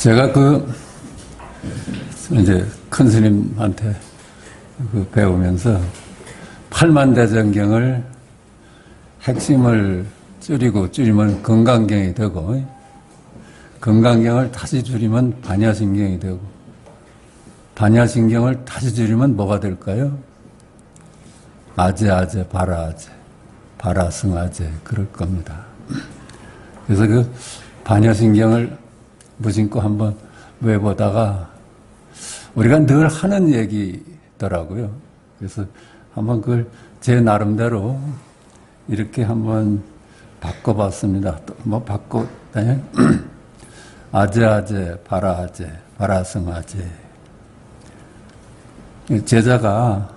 제가 이제 큰 스님한테 배우면서 팔만대전경을 핵심을 줄이면 건강경이 되고, 건강경을 다시 줄이면 반야신경이 되고, 반야신경을 다시 줄이면 뭐가 될까요? 아제, 바라승아제, 그럴 겁니다. 그래서 반야신경을 무심코 한번 외보다가 우리가 늘 하는 얘기더라고요. 그래서 한번 그걸 제 나름대로 이렇게 한번 바꿔봤습니다. 또 뭐 바꿨다냐? 아제, 바라승아제. 제자가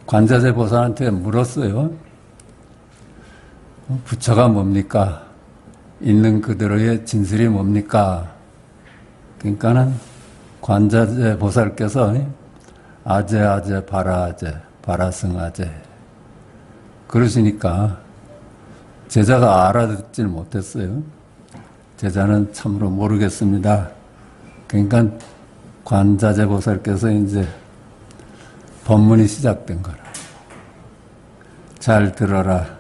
관자재 보살한테 물었어요. 부처가 뭡니까? 있는 그대로의 진실이 뭡니까? 그러니까는 관자재 보살께서 아제, 바라승아제 그러시니까 제자가 알아듣질 못했어요. 제자는 참으로 모르겠습니다. 그러니까 관자재 보살께서 이제 법문이 시작된 거라. 잘 들어라.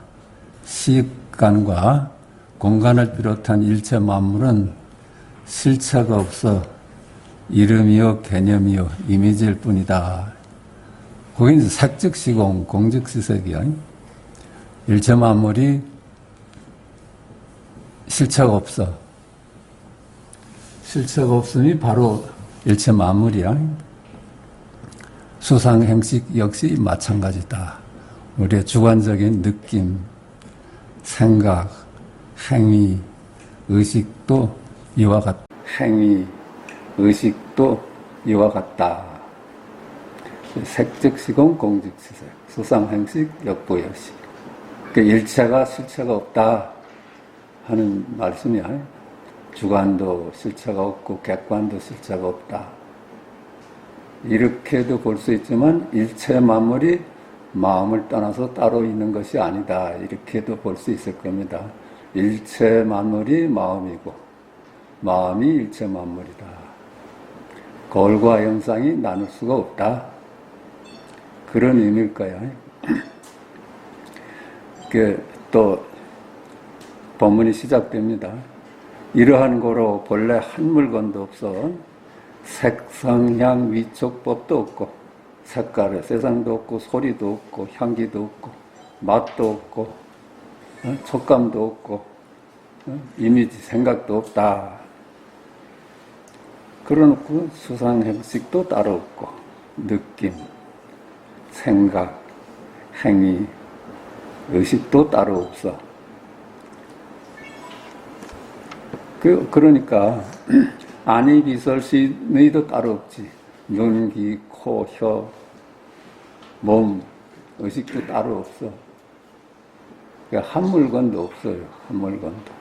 시간과 공간을 비롯한 일체 만물은 실체가 없어 이름이요 개념이요 이미지일 뿐이다. 거긴 색즉시공, 공즉시색이야. 일체 만물이 실체가 없어. 실체가 없음이 바로 일체 만물이야. 수상행식 역시 마찬가지다. 우리의 주관적인 느낌, 생각, 행위, 의식도 이와 같다. 행위, 의식도 이와 같다. 색즉시공, 공즉시색, 수상행식, 역보여식. 일체가 실체가 없다 하는 말씀이야. 주관도 실체가 없고 객관도 실체가 없다. 이렇게도 볼 수 있지만 일체 만물이 마음을 떠나서 따로 있는 것이 아니다. 이렇게도 볼 수 있을 겁니다. 일체 만물이 마음이고 마음이 일체 만물이다. 거울과 영상이 나눌 수가 없다. 그런 의미일 거야. 또 법문이 시작됩니다. 이러한 고로 본래 한 물건도 없어 색성향 위촉법도 없고 색깔의 세상도 없고 소리도 없고 향기도 없고 맛도 없고 촉감도 없고 이미지 생각도 없다. 그러놓고 수상행식도 따로 없고 느낌, 생각, 행위, 의식도 따로 없어. 그러니까 안이 비설신의도 따로 없지. 눈, 귀, 코, 혀, 몸, 의식도 따로 없어. 그러니까 한 물건도 없어요. 한 물건도.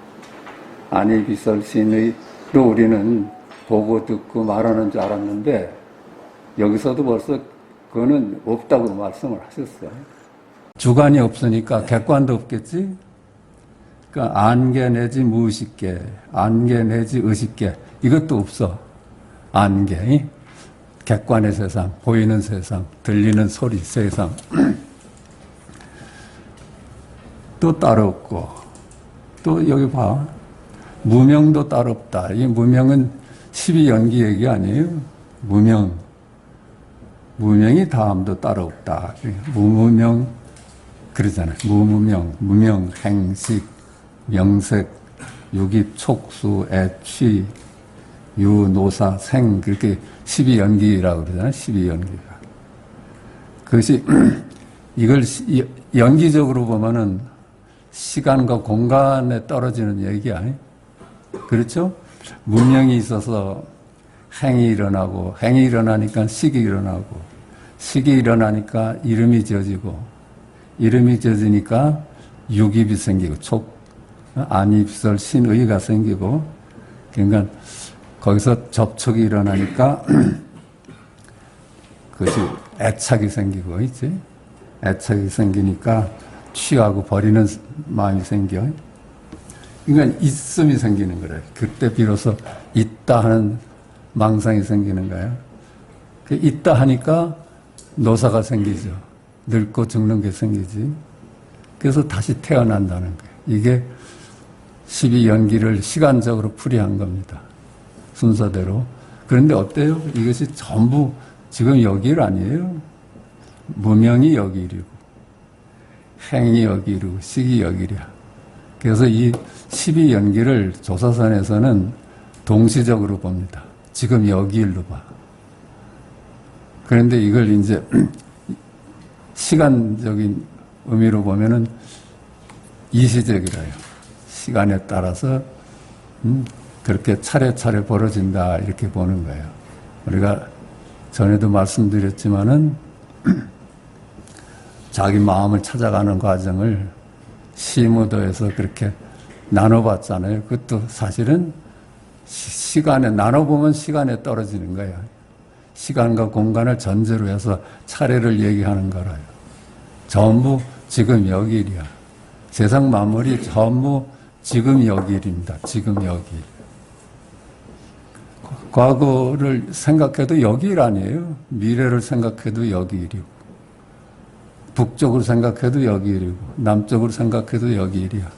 안이 비설신의도 우리는 보고 듣고 말하는 줄 알았는데 여기서도 벌써 그거는 없다고 말씀을 하셨어요. 주관이 없으니까 객관도 없겠지? 그러니까 안개 내지 무의식계, 안개 내지 의식계, 이것도 없어. 안개, 객관의 세상, 보이는 세상, 들리는 소리 세상. 또 따로 없고, 또 여기 봐. 무명도 따로 없다. 이 무명은 12연기 얘기 아니에요? 무명. 무명이 다음도 따로 없다. 무무명, 그러잖아요. 무무명, 무명, 행식, 명색, 유깁, 촉수, 애취, 유, 노사, 생, 그렇게 12연기라고 그러잖아요. 12연기가. 그것이, 이걸 연기적으로 보면은 시간과 공간에 떨어지는 얘기야. 그렇죠? 문명이 있어서 행이 일어나고, 행이 일어나니까 식이 일어나고, 식이 일어나니까 이름이 지어지고, 이름이 지어지니까 유깁이 생기고, 안입설 신의가 생기고, 그러니까 거기서 접촉이 일어나니까 그것이 애착이 생기고, 있지? 애착이 생기니까 취하고 버리는 마음이 생겨. 그러니까 있음이 생기는 거래요. 그때 비로소 있다 하는 망상이 생기는 거예요. 있다 하니까 노사가 생기죠. 늙고 죽는 게 생기지. 그래서 다시 태어난다는 거예요. 이게 12연기를 시간적으로 풀이한 겁니다. 순서대로. 그런데 어때요? 이것이 전부 지금 여기일 아니에요. 무명이 여기일이고 행이 여기이고 식이 여기이야. 그래서 이 12연기를 조사선에서는 동시적으로 봅니다. 지금 여기일로 봐. 그런데 이걸 이제 시간적인 의미로 보면은 이시적이라요. 시간에 따라서 그렇게 차례차례 벌어진다 이렇게 보는 거예요. 우리가 전에도 말씀드렸지만은 자기 마음을 찾아가는 과정을 시무도에서 그렇게 나눠봤잖아요. 그것도 사실은 시간에 나눠보면 시간에 떨어지는 거예요. 시간과 공간을 전제로 해서 차례를 얘기하는 거라요. 전부 지금 여기일이야. 세상 만물이 전부 지금 여기일입니다. 지금 여기일. 과거를 생각해도 여기일 아니에요. 미래를 생각해도 여기일이고 북쪽으로 생각해도 여기일이고 남쪽으로 생각해도 여기일이야.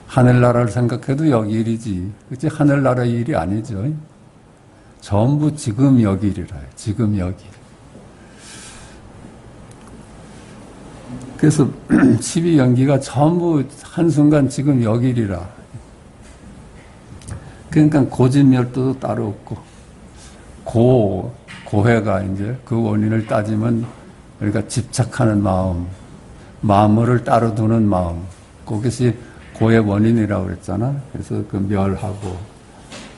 하늘나라를 생각해도 여기일이지. 그치? 하늘나라의 일이 아니죠. 전부 지금 여기일이라요. 지금 여기일. 그래서 12연기가 전부 한순간 지금 여기일이라. 그러니까 고진멸도도 따로 없고 고해가 이제 그 원인을 따지면 우리가 집착하는 마음, 마음을 따로 두는 마음, 그것이 고의 원인이라고 그랬잖아. 그래서 그 멸하고,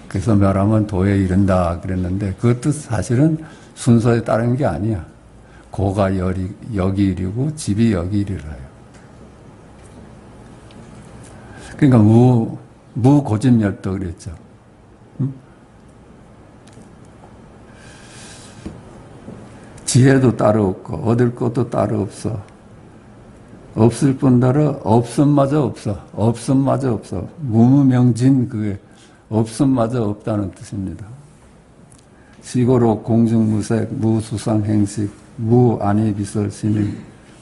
그래서 멸하면 도에 이른다 그랬는데 그것도 사실은 순서에 따른 게 아니야. 고가 여기일이고 집이 여기일이라요. 그러니까 무고진멸도 그랬죠. 지혜도 따로 없고 얻을 것도 따로 없어. 없을 뿐더러 없음마저 없어. 없음마저 없어. 무무명진 그게 없음마저 없다는 뜻입니다. 시고로 공중무색 무수상행식 무안이비설신임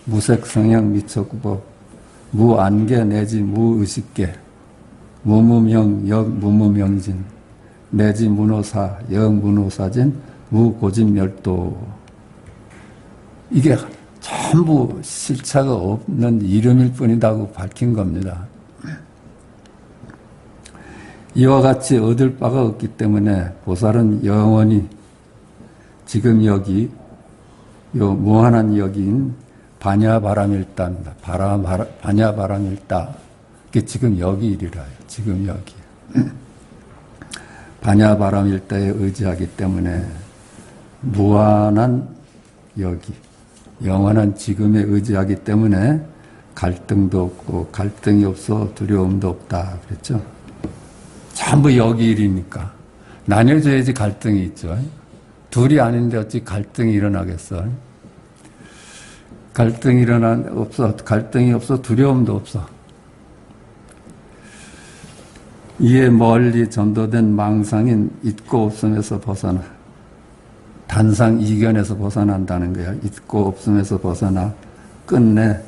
무색성형 미척법 무안계 내지 무의식계 무무명 역무무명진 내지 문호사 역문호사진 무고진멸도. 이게 전부 실체가 없는 이름일 뿐이라고 밝힌 겁니다. 이와 같이 얻을 바가 없기 때문에 보살은 영원히 지금 여기 요 무한한 여기인 반야바람일다입니다. 반야바람일다. 그게 지금 여기 일이라요. 지금 여기. 반야바람일다에 의지하기 때문에 무한한 여기, 영원한 지금에 의지하기 때문에 갈등도 없고 갈등이 없어 두려움도 없다 그랬죠. 전부 여기 일이니까 나뉘어져야지 갈등이 있죠. 둘이 아닌데 어찌 갈등이 일어나겠어. 갈등이 없어 두려움도 없어. 이에 멀리 전도된 망상인 있고 없음에서 벗어나 단상 이견에서 벗어난다는 거야. 있고 없음에서 벗어나 끝내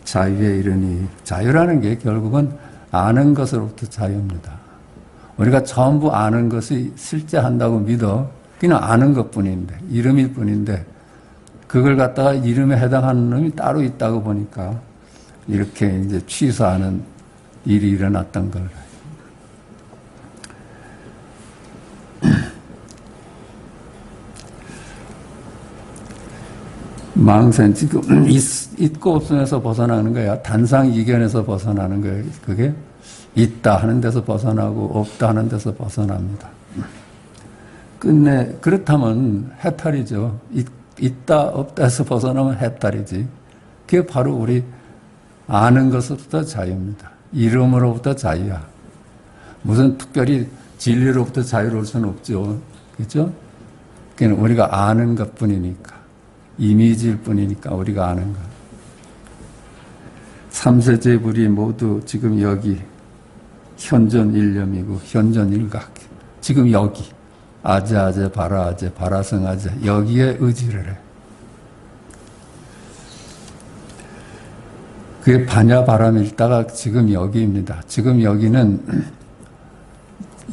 자유에 이르니. 자유라는 게 결국은 아는 것으로부터 자유입니다. 우리가 전부 아는 것이 실제한다고 믿어. 그냥 아는 것뿐인데, 이름일 뿐인데 그걸 갖다가 이름에 해당하는 놈이 따로 있다고 보니까 이렇게 이제 취소하는 일이 일어났던 걸. 망상, 지금 있고 없음에서 벗어나는 거야. 단상 이견에서 벗어나는 거예요. 그게 있다 하는 데서 벗어나고 없다 하는 데서 벗어납니다. 끝내 그렇다면 해탈이죠. 있다 없다 해서 벗어나면 해탈이지. 그게 바로 우리 아는 것으로부터 자유입니다. 이름으로부터 자유야. 무슨 특별히 진리로부터 자유로울 수는 없죠. 그렇죠? 그냥 우리가 아는 것뿐이니까. 이미지일 뿐이니까 우리가 아는 것. 삼세제불이 모두 지금 여기 현존일념이고 현존일각. 지금 여기 아제아제 바라아제 바라성아제 여기에 의지를 해. 그게 반야바람일다가 지금 여기입니다. 지금 여기는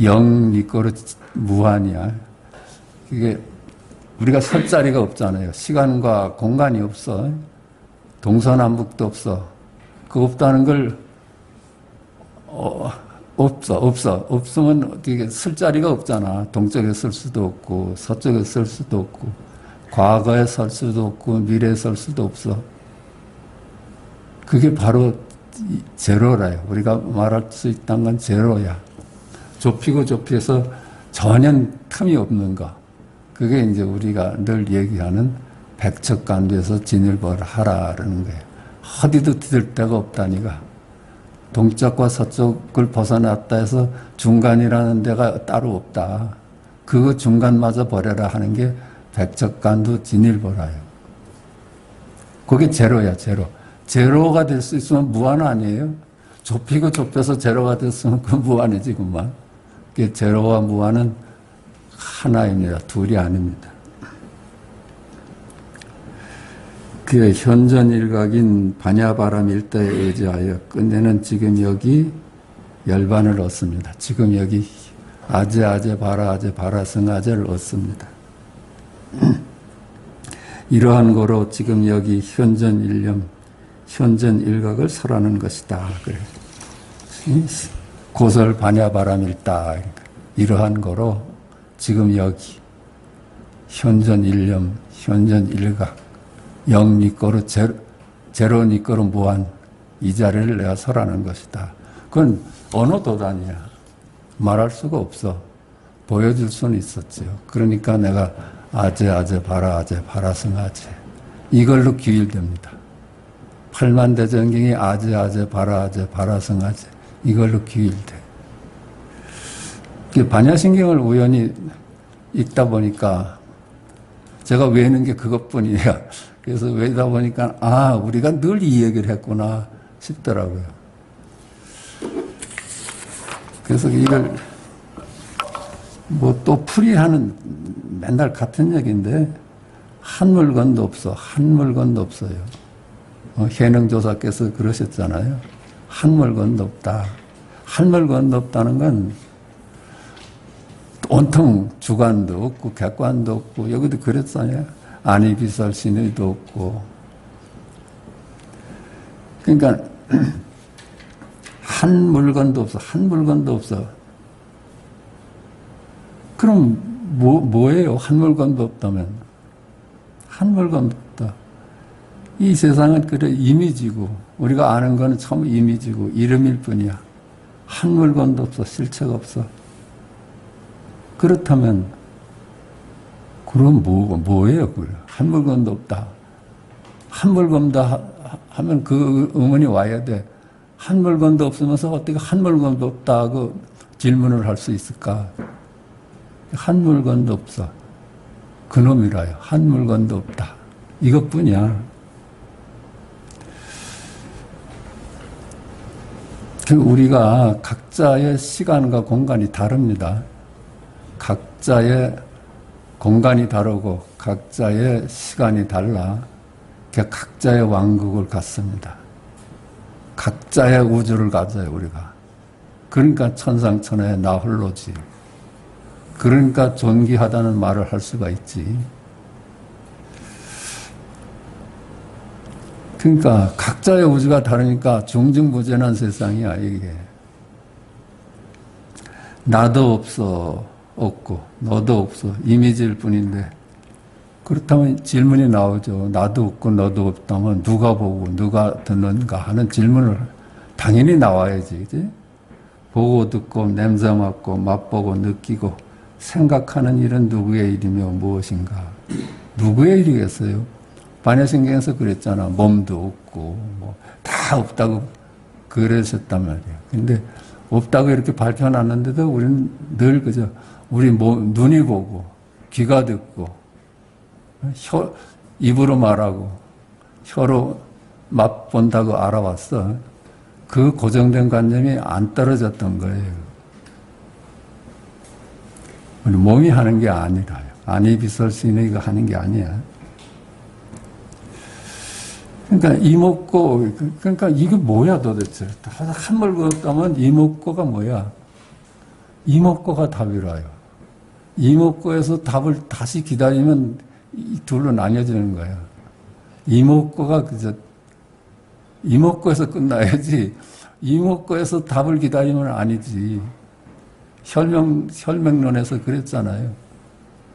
영이거로 무한이야. 이게 우리가 설 자리가 없잖아요. 시간과 공간이 없어. 동서남북도 없어. 그 없다는 걸 없으면 어떻게 쓸 자리가 없잖아. 동쪽에 쓸 수도 없고 서쪽에 쓸 수도 없고 과거에 쓸 수도 없고 미래에 쓸 수도 없어. 그게 바로 제로라요. 우리가 말할 수 있다는 건 제로야. 좁히고 좁혀서 전혀 틈이 없는 거. 그게 이제 우리가 늘 얘기하는 백척간두에서 진일보하라는 거예요. 어디도 뒤들 데가 없다니까. 동쪽과 서쪽을 벗어났다 해서 중간이라는 데가 따로 없다. 그거 중간마저 버려라 하는 게 백척간두 진일보라요. 그게 제로야, 제로. 제로가 될 수 있으면 무한 아니에요? 좁히고 좁혀서 제로가 됐으면 그 무한이지, 그만. 그게 제로와 무한은 하나입니다. 둘이 아닙니다. 그의 현존일각인 반야바람 일대에 의지하여 끝내는 지금 여기 열반을 얻습니다. 지금 여기 아제아제 바라아제 바라성아제를 얻습니다. 이러한 거로 지금 여기 현존일념 현존일각을 설하는 것이다. 그래. 고설 반야바람일다. 이러한 거로 지금 여기 현존일념 현존일각 영니꺼로 제로니꺼로 무한 이 자리를 내가 설하는 것이다. 그건 어느 도단이야. 말할 수가 없어. 보여줄 수는 있었지요. 그러니까 내가 아제 바라아제 바라성아제 이걸로 규율됩니다. 팔만대전경이 아제 바라아제 바라성아제 이걸로 규율돼. 반야신경을 우연히 읽다 보니까 제가 외우는 게 그것뿐이에요. 그래서 외우다 보니까 우리가 늘 이 얘기를 했구나 싶더라고요. 그래서 이걸 뭐 또 풀이하는 맨날 같은 얘기인데 한 물건도 없어. 한 물건도 없어요. 해능조사께서 그러셨잖아요. 한 물건도 없다. 한 물건도 없다는 건 온통 주관도 없고 객관도 없고 여기도 그랬잖아요. 아니비설 신의도 없고. 그러니까 한 물건도 없어. 한 물건도 없어. 그럼 뭐예요? 한 물건도 없다면. 한 물건도 없다. 이 세상은 그래 이미지고 우리가 아는 거는 처음 이미지고 이름일 뿐이야. 한 물건도 없어. 실체가 없어. 그렇다면 그럼 뭐예요? 한 물건도 없다. 한 물건도 하면 그 의문이 와야 돼. 한 물건도 없으면서 어떻게 한 물건도 없다고 질문을 할 수 있을까? 한 물건도 없어. 그놈이라요. 한 물건도 없다. 이것뿐이야. 우리가 각자의 시간과 공간이 다릅니다. 각자의 공간이 다르고 각자의 시간이 달라 각자의 왕국을 갖습니다. 각자의 우주를 가져요, 우리가. 그러니까 천상천하의 나 홀로지. 그러니까 존귀하다는 말을 할 수가 있지. 그러니까 각자의 우주가 다르니까 중증무진한 세상이야, 이게. 나도 없고 너도 없어. 이미지일 뿐인데. 그렇다면 질문이 나오죠. 나도 없고 너도 없다면 누가 보고 누가 듣는가 하는 질문을 당연히 나와야지. 그치? 보고 듣고 냄새 맡고 맛보고 느끼고 생각하는 일은 누구의 일이며 무엇인가. 누구의 일이겠어요? 반야신경에서 그랬잖아. 몸도 없고 뭐 다 없다고 그러셨단 말이에요. 근데 없다고 이렇게 발표해놨는데도 우리는 늘 그저 우리 눈이 보고 귀가 듣고 입으로 말하고 혀로 맛본다고 알아왔어. 그 고정된 관념이 안 떨어졌던 거예요. 우리 몸이 하는 게 아니라요. 안이 비설 수 있는 이거 하는 게 아니야. 그러니까 이목고, 그러니까 이게 뭐야 도대체. 한물 그었다면 이목고가 뭐야? 이목고가 답이라요. 이목고에서 답을 다시 기다리면 둘로 나뉘어지는 거야. 이목고가 그저 이목고에서 끝나야지. 이목고에서 답을 기다리면 아니지. 혈명론에서 그랬잖아요.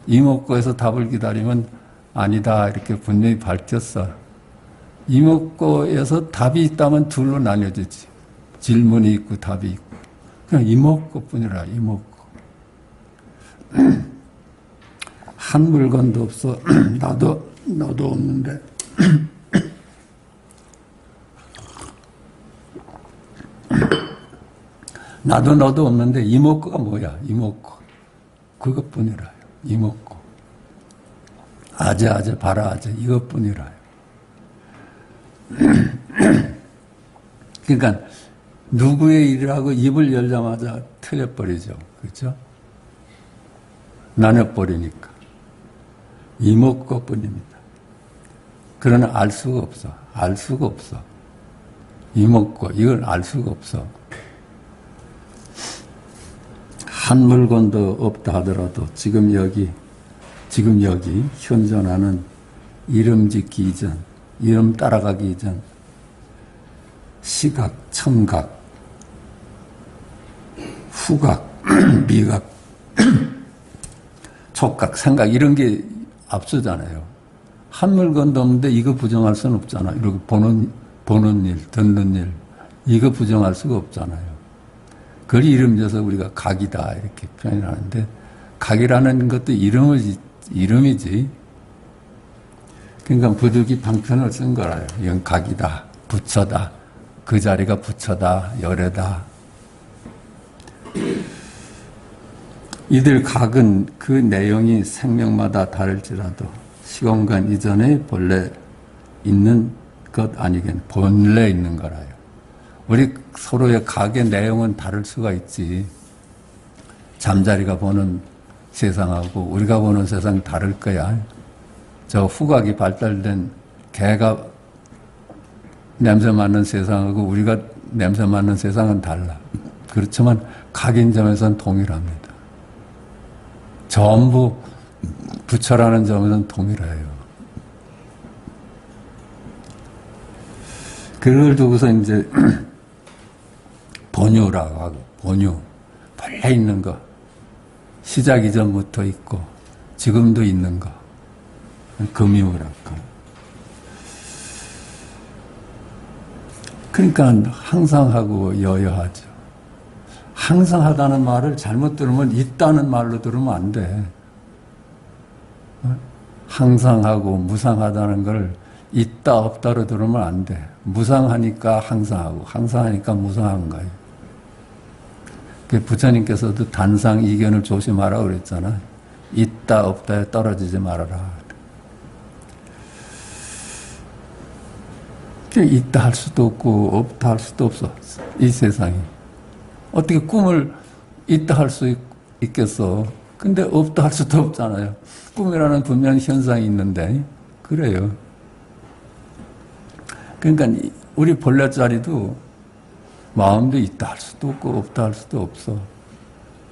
이목고에서 답을 기다리면 아니다. 이렇게 분명히 밝혔어. 이목고에서 답이 있다면 둘로 나뉘어지지. 질문이 있고 답이 있고. 그냥 이목고뿐이라, 이목고. 한 물건도 없어. 너도 없는데. 나도 너도 없는데 이목구가 뭐야? 이목구. 그것뿐이라요. 이목구. 아재 바라아재 이것뿐이라요. 그러니까 누구의 일이라고 입을 열자마자 틀려버리죠. 그렇죠? 나눠버리니까. 이목구뿐입니다. 그러나 알 수가 없어. 알 수가 없어. 이목구. 이걸 알 수가 없어. 한 물건도 없다 하더라도 지금 여기 현존하는 이름 짓기 이전, 이름 따라가기 이전, 시각, 청각, 후각, 미각, 촉각, 생각 이런 게 앞서잖아요. 한 물건도 없는데 이거 부정할 수는 없잖아요. 이렇게 보는 일, 듣는 일 이거 부정할 수가 없잖아요. 그걸 이름져서 우리가 각이다 이렇게 표현을 하는데 각이라는 것도 이름이지. 그러니까 부득이 방편을 쓴 거라요. 이건 각이다, 부처다, 그 자리가 부처다, 열애다. 이들 각은 그 내용이 생명마다 다를지라도 시공간 이전에 본래 있는 것 아니겠 본래 있는 거라요. 우리 서로의 각의 내용은 다를 수가 있지. 잠자리가 보는 세상하고 우리가 보는 세상 다를 거야. 저 후각이 발달된 개가 냄새 맡는 세상하고 우리가 냄새 맡는 세상은 달라. 그렇지만 각인 점에서는 동일합니다. 전부 부처라는 점에서는 동일해요. 그걸 두고서 이제 본유라고 하고, 본유. 본래 있는 거. 시작 이전부터 있고, 지금도 있는 거. 금유랄까. 그러니까 항상 하고 여여하죠. 항상 하다는 말을 잘못 들으면 있다는 말로 들으면 안 돼. 항상 하고 무상하다는 걸 있다 없다로 들으면 안 돼. 무상하니까 항상하고 항상하니까 무상한 거예요. 부처님께서도 단상 이견을 조심하라고 그랬잖아. 있다 없다에 떨어지지 말아라. 있다 할 수도 없고 없다 할 수도 없어. 이 세상이. 어떻게 꿈을 있다 할 수 있겠어. 근데 없다 할 수도 없잖아요. 꿈이라는 분명한 현상이 있는데 그래요. 그러니까 우리 본래 자리도 마음도 있다 할 수도 없고 없다 할 수도 없어.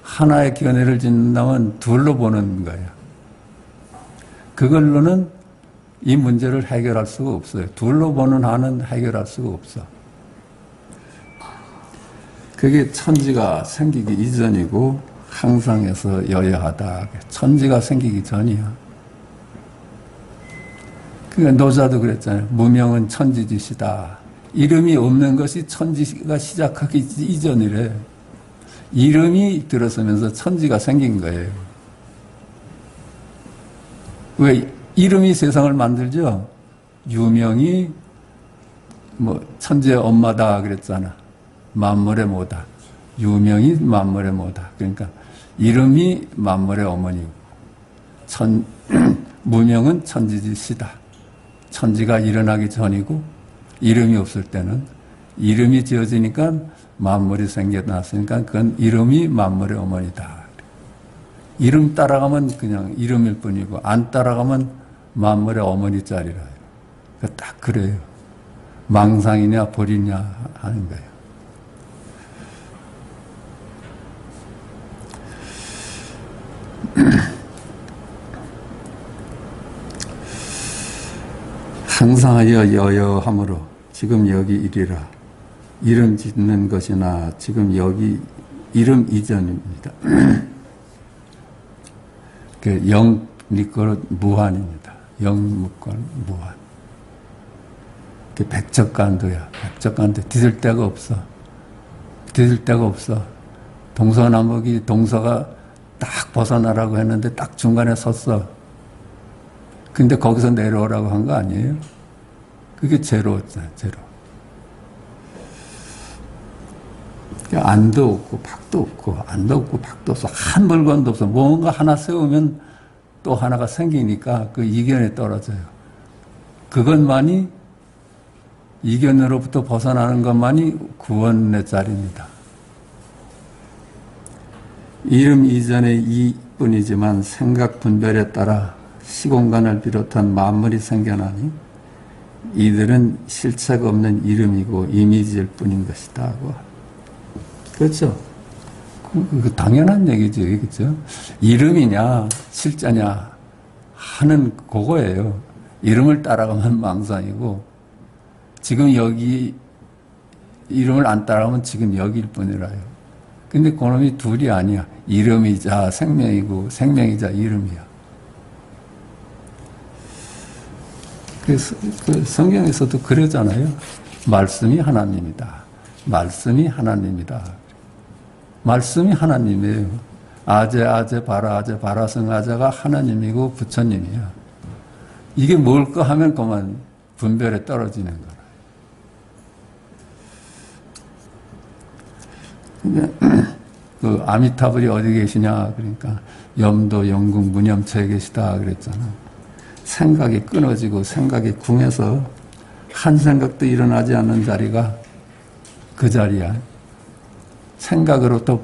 하나의 견해를 짓는다면 둘로 보는 거예요. 그걸로는 이 문제를 해결할 수가 없어요. 둘로 보는 한은 해결할 수가 없어. 그게 천지가 생기기 이전이고 항상에서 여여하다. 천지가 생기기 전이야. 그러니까 노자도 그랬잖아요. 무명은 천지짓이다. 이름이 없는 것이 천지가 시작하기 이전이래. 이름이 들어서면서 천지가 생긴 거예요. 왜? 이름이 세상을 만들죠? 유명이 천지의 엄마다 그랬잖아. 만물의 모다. 유명이 만물의 모다. 그러니까 이름이 만물의 어머니고 무명은 천지짓이다. 천지가 일어나기 전이고 이름이 없을 때는 이름이 지어지니까 만물이 생겨났으니까 그건 이름이 만물의 어머니다. 이름 따라가면 그냥 이름일 뿐이고 안 따라가면 만물의 어머니 자리라요. 딱 그래요. 망상이냐 벌이냐 하는 거예요. 항상하여 여여함으로 지금 여기 이리라. 이름 짓는 것이나 지금 여기 이름 이전입니다. 영 니꺼 무한입니다. 영무권 무한. 백척간도야. 백척간도 뒤질 데가 없어. 뒤질 데가 없어. 동서남북이 동서가 딱 벗어나라고 했는데 딱 중간에 섰어. 근데 거기서 내려오라고 한 거 아니에요? 그게 제로였잖아, 제로. 안도 없고 박도 없고 안도 없고 박도 없어. 한 물건도 없어. 뭔가 하나 세우면 또 하나가 생기니까 그 이견에 떨어져요. 그것만이 이견으로부터 벗어나는 것만이 구원의 자리입니다. 이름 이전의 이뿐이지만 생각 분별에 따라 시공간을 비롯한 만물이 생겨나니 이들은 실체가 없는 이름이고 이미지일 뿐인 것이다 하고. 그렇죠? 그 당연한 얘기죠. 그렇죠? 이름이냐 실제냐 하는 그거예요. 이름을 따라가면 망상이고 지금 여기 이름을 안 따라가면 지금 여기일 뿐이라요. 근데 그놈이 둘이 아니야. 이름이자 생명이고 생명이자 이름이야. 그래서 그 성경에서도 그러잖아요. 말씀이 하나님이다. 말씀이 하나님이다. 말씀이 하나님이에요. 아제, 바라성 아제가 하나님이고 부처님이야. 이게 뭘까 하면 그만 분별에 떨어지는 거라. 그 아미타불이 어디 계시냐 그러니까 염도 영궁 무념처에 계시다 그랬잖아. 생각이 끊어지고 생각이 궁해서 한 생각도 일어나지 않는 자리가 그 자리야. 생각으로부터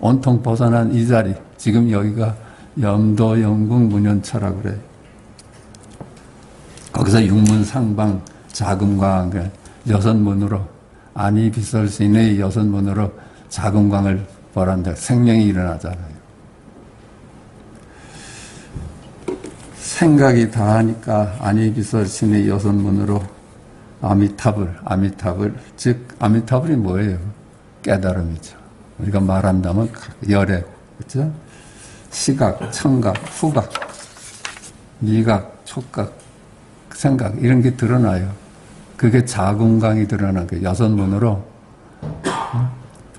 온통 벗어난 이 자리. 지금 여기가 염도 영궁 무념처라고 그래. 거기서 육문상방 자금광 여섯 문으로 아니 비설신의 여섯 문으로 자금광을 벌한다. 생명이 일어나잖아요. 생각이 다하니까 아니 비설신의 여섯 문으로 아미타불 즉 아미타불이 뭐예요? 깨달음이죠. 우리가 말한다면 열애, 그렇죠? 시각, 청각, 후각, 미각, 촉각, 생각 이런 게 드러나요. 그게 자궁강이 드러난 게 여섯 문으로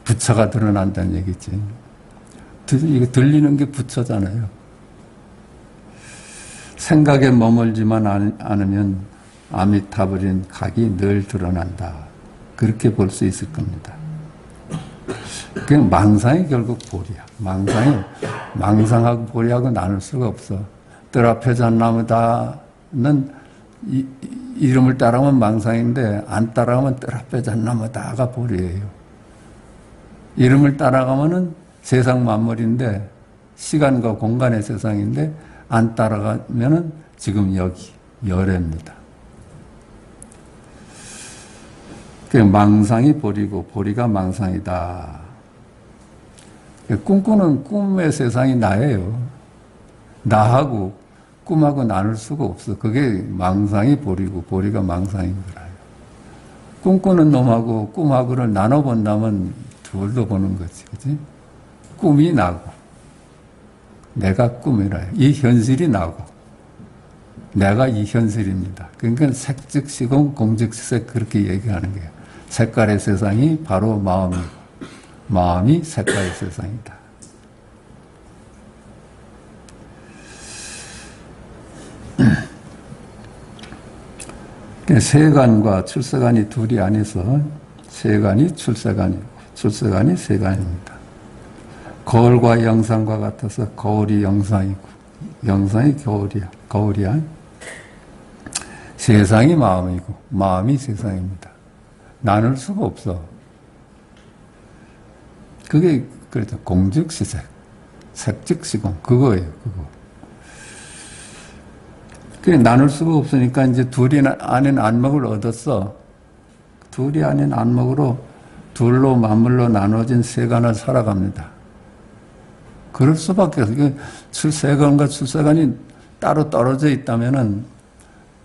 부처가 드러난다는 얘기지. 이거 들리는 게 부처잖아요. 생각에 머물지만 않으면 아미타불인 각이 늘 드러난다. 그렇게 볼 수 있을 겁니다. 그냥 망상이 결국 보리야. 망상하고 보리하고 나눌 수가 없어. 뜰 앞에 잣나무다는 이름을 따라가면 망상인데 안 따라가면 뜰 앞에 잣나무다가 보리예요. 이름을 따라가면은 세상 만물인데 시간과 공간의 세상인데 안 따라가면은 지금 여기 열애입니다. 그 망상이 보리고 보리가 망상이다. 꿈꾸는 꿈의 세상이 나예요. 나하고 꿈하고 나눌 수가 없어. 그게 망상이 보리고 보리가 망상인 거라요. 꿈꾸는 놈하고 꿈하고를 나눠본다면 둘도 보는 거지. 그치? 꿈이 나고 내가 꿈이라요. 이 현실이 나고 내가 이 현실입니다. 그러니까 색즉시공 공즉색 그렇게 얘기하는 거예요. 색깔의 세상이 바로 마음이고 마음이 색깔의 세상이다. 세간과 출세간이 둘이 아니서 세간이 출세간이고 출세간이 세간입니다. 거울과 영상과 같아서 거울이 영상이고 영상이 거울이야. 세상이 마음이고 마음이 세상입니다. 나눌 수가 없어. 그게 그래도 공즉시색, 색즉시공 그거예요. 그거. 그게 나눌 수가 없으니까 이제 둘이 아닌 안목을 얻었어. 둘이 아닌 안목으로 둘로 맞물로 나눠진 세간을 살아갑니다. 그럴 수밖에 없어요. 출세간과 출세간이 따로 떨어져 있다면은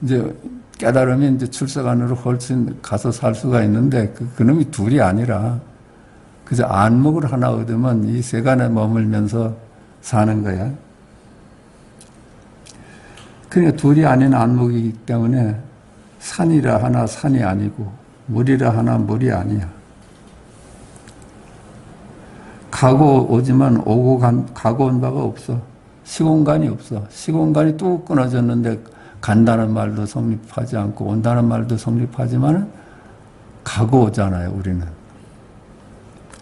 이제 깨달으면 이제 출세간으로 훨씬 가서 살 수가 있는데 그놈이 둘이 아니라 그저 안목을 하나 얻으면 이 세간에 머물면서 사는 거야. 그러니까 둘이 아닌 안목이기 때문에 산이라 하나 산이 아니고 물이라 하나 물이 아니야. 가고 오지만 가고 온 바가 없어. 시공간이 없어. 시공간이 뚝 끊어졌는데 간다는 말도 성립하지 않고 온다는 말도 성립하지만 가고 오잖아요, 우리는.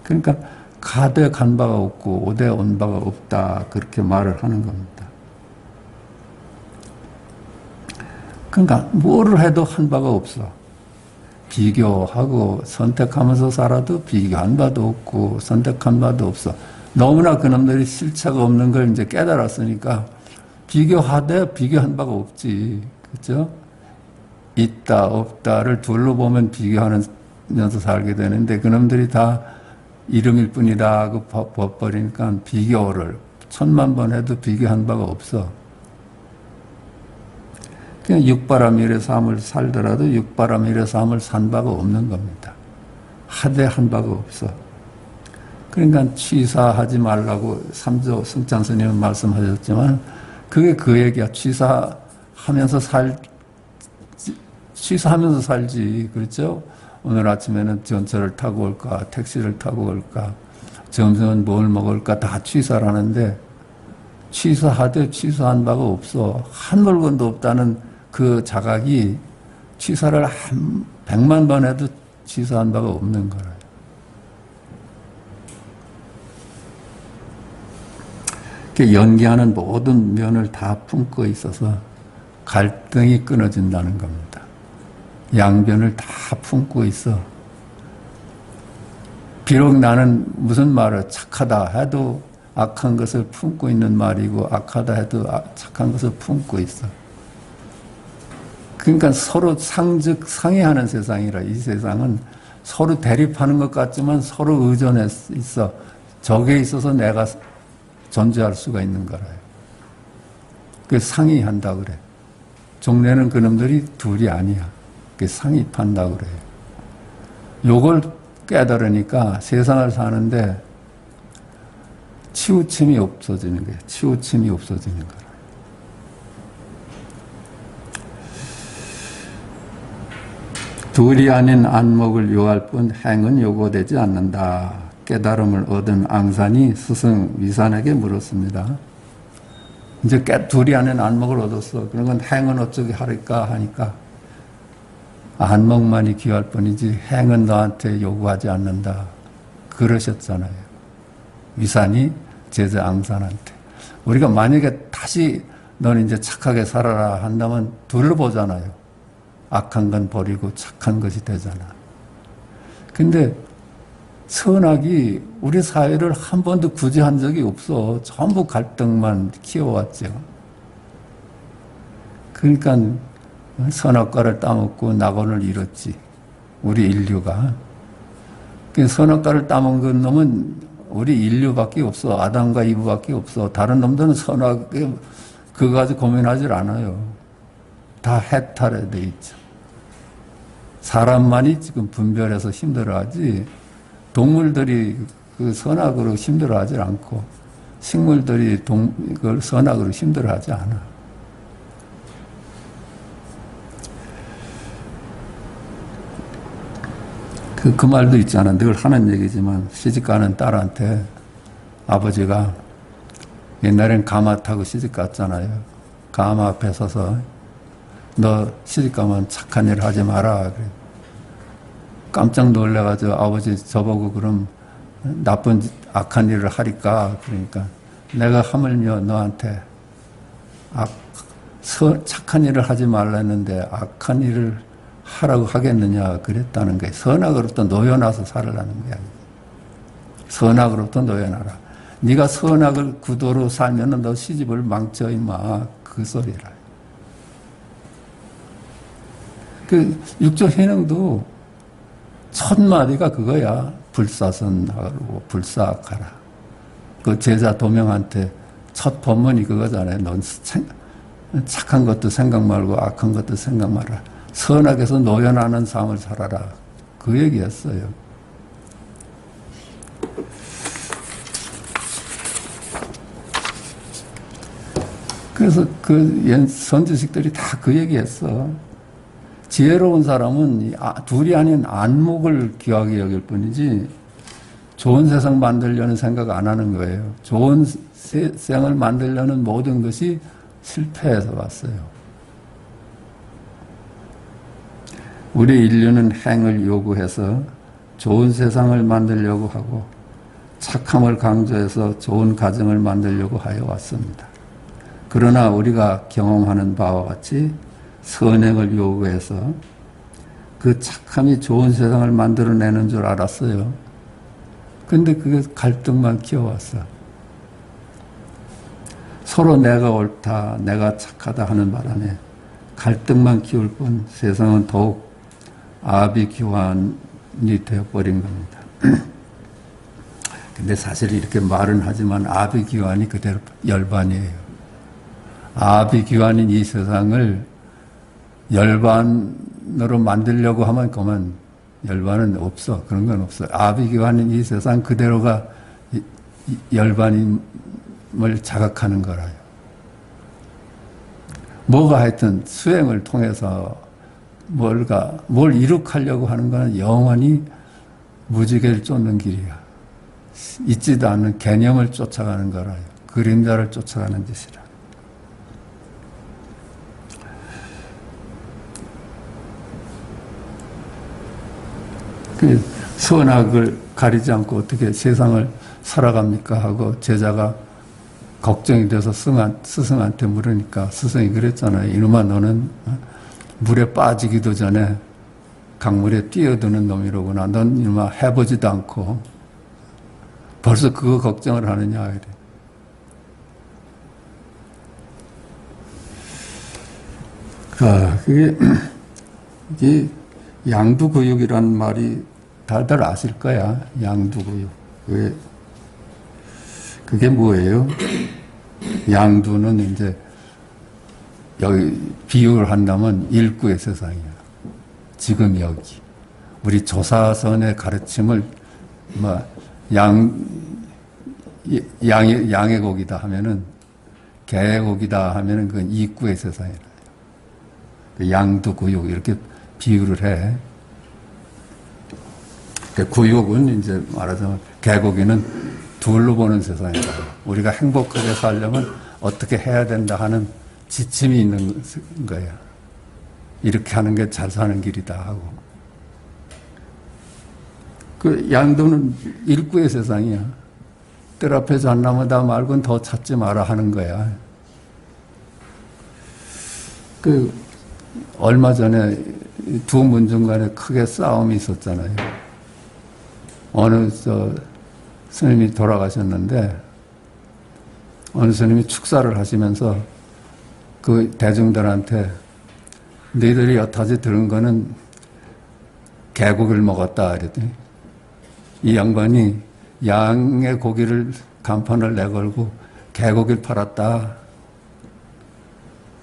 그러니까 가되 간 바가 없고 오되 온 바가 없다. 그렇게 말을 하는 겁니다. 그러니까 뭐를 해도 한 바가 없어. 비교하고 선택하면서 살아도 비교한 바도 없고 선택한 바도 없어. 너무나 그놈들이 실체가 없는 걸 이제 깨달았으니까 비교하되 비교한 바가 없지. 그렇죠? 있다 없다를 둘로 보면 비교하면서 살게 되는데 그놈들이 다 이름일 뿐이다 하고 버리니까 비교를 천만 번 해도 비교한 바가 없어. 그냥 육바라밀의 삶을 살더라도 육바라밀의 삶을 산 바가 없는 겁니다. 하되 한 바가 없어. 그러니까 취사하지 말라고 삼조 승찬 스님은 말씀하셨지만 그게 그 얘기야. 취사하면서 살지. 그렇죠? 오늘 아침에는 전철을 타고 올까, 택시를 타고 올까, 점심은 뭘 먹을까 다 취사를 하는데 취사하되 취사한 바가 없어. 한 물건도 없다는 그 자각이 취사를 한 100만 번 해도 취사한 바가 없는 거예요. 연기하는 모든 면을 다 품고 있어서 갈등이 끊어진다는 겁니다. 양변을 다 품고 있어. 비록 나는 무슨 말을 착하다 해도 악한 것을 품고 있는 말이고 악하다 해도 착한 것을 품고 있어. 그러니까 서로 상해하는 세상이라. 이 세상은 서로 대립하는 것 같지만 서로 의존해 있어. 적에 있어서 내가 존재할 수가 있는 거라요. 그 상의한다 그래. 종래는 그놈들이 둘이 아니야. 그 상입한다 그래요. 요걸 깨달으니까 세상을 사는데 치우침이 없어지는 거예요. 치우침이 없어지는 거예요. 둘이 아닌 안목을 요할 뿐 행은 요구되지 않는다. 깨달음을 얻은 앙산이 스승 위산에게 물었습니다. 이제 둘이 아닌 안목을 얻었어. 그러면 행은 어쩌게 하릴까 하니까 안목만이 귀할 뿐이지 행은 너한테 요구하지 않는다. 그러셨잖아요. 위산이 제자 앙산한테. 우리가 만약에 다시 너는 이제 착하게 살아라 한다면 둘러보잖아요. 악한 건 버리고 착한 것이 되잖아. 근데 선악이 우리 사회를 한 번도 구제한 적이 없어. 전부 갈등만 키워왔죠. 그러니까 선악과를 따먹고 낙원을 잃었지. 우리 인류가. 선악과를 따먹은 놈은 우리 인류밖에 없어. 아담과 이브밖에 없어. 다른 놈들은 선악에 그거 가지고 고민하지 않아요. 다 해탈에 돼 있죠. 사람만이 지금 분별해서 힘들어하지 동물들이 그 선악으로 힘들어하지 않고 식물들이 그걸 선악으로 힘들어하지 않아. 그 말도 있잖아. 늘 하는 얘기지만 시집가는 딸한테 아버지가 옛날엔 가마 타고 시집 갔잖아요. 가마 앞에 서서 너 시집가면 착한 일 하지 마라. 그래. 깜짝 놀래가지고 아버지 저보고 그럼 나쁜 악한 일을 하리까? 그러니까 내가 하물며 너한테 착한 일을 하지 말라 했는데 악한 일을 하라고 하겠느냐 그랬다는 거예요. 선악으로부터 놓여놔서 살으라는 거야. 선악으로부터 놓여놔라. 네가 선악을 구도로 살면은 너 시집을 망쳐 임마. 그 소리라. 그 육조 현행도 첫 마디가 그거야. 불사선하고 불사악하라. 그 제자 도명한테 첫 법문이 그거잖아요. 넌 착한 것도 생각 말고 악한 것도 생각 말아라. 선악에서 노연하는 삶을 살아라. 그 얘기였어요. 그래서 그 선지식들이 다 그 얘기했어. 지혜로운 사람은 둘이 아닌 안목을 귀하게 여길 뿐이지 좋은 세상 만들려는 생각 안 하는 거예요. 좋은 세상을 만들려는 모든 것이 실패해서 왔어요. 우리 인류는 행을 요구해서 좋은 세상을 만들려고 하고 착함을 강조해서 좋은 가정을 만들려고 하여 왔습니다. 그러나 우리가 경험하는 바와 같이 선행을 요구해서 그 착함이 좋은 세상을 만들어내는 줄 알았어요. 근데 그게 갈등만 키워왔어. 서로 내가 옳다, 내가 착하다 하는 바람에 갈등만 키울 뿐 세상은 더욱 아비규환이 되어버린 겁니다. 근데 사실 이렇게 말은 하지만 아비규환이 그대로 열반이에요. 아비규환인 이 세상을 열반으로 만들려고 하면 그만 열반은 없어. 그런 건 없어. 아비규환인 이 세상 그대로가 열반임을 자각하는 거라요. 뭐가 하여튼 수행을 통해서 뭘 이룩하려고 하는 거는 영원히 무지개를 쫓는 길이야. 있지도 않는 개념을 쫓아가는 거라요. 그림자를 쫓아가는 짓이라. 그 선악을 가리지 않고 어떻게 세상을 살아갑니까 하고 제자가 걱정이 돼서 스승한테 물으니까 스승이 그랬잖아요. 이놈아 너는 물에 빠지기도 전에 강물에 뛰어드는 놈이로구나. 넌 이놈아 해보지도 않고 벌써 그거 걱정을 하느냐 이래. 이게 양두구육이라는 말이 다들 아실 거야. 양두구육. 그게 뭐예요? 양두는 이제 여기 비유를 한다면 일구의 세상이야. 지금 여기. 우리 조사선의 가르침을 양의 곡이다 하면은 개의 곡이다 하면은 그건 이구의 세상이라. 양두구육 이렇게 비유를 해. 구육은 이제 말하자면 개고기는 둘로 보는 세상이다. 우리가 행복하게 살려면 어떻게 해야 된다 하는 지침이 있는 거야. 이렇게 하는 게 잘 사는 길이다 하고. 그 양도는 일구의 세상이야. 뜰 앞에 잣나무다 말고는 더 찾지 마라 하는 거야. 얼마 전에 두 문중 간에 크게 싸움이 있었잖아요. 어느 스님이 돌아가셨는데 어느 스님이 축사를 하시면서 그 대중들한테 너희들이 여태까지 들은 거는 개고기를 먹었다 그랬더니 이 양반이 양의 고기를 간판을 내걸고 개고기를 팔았다.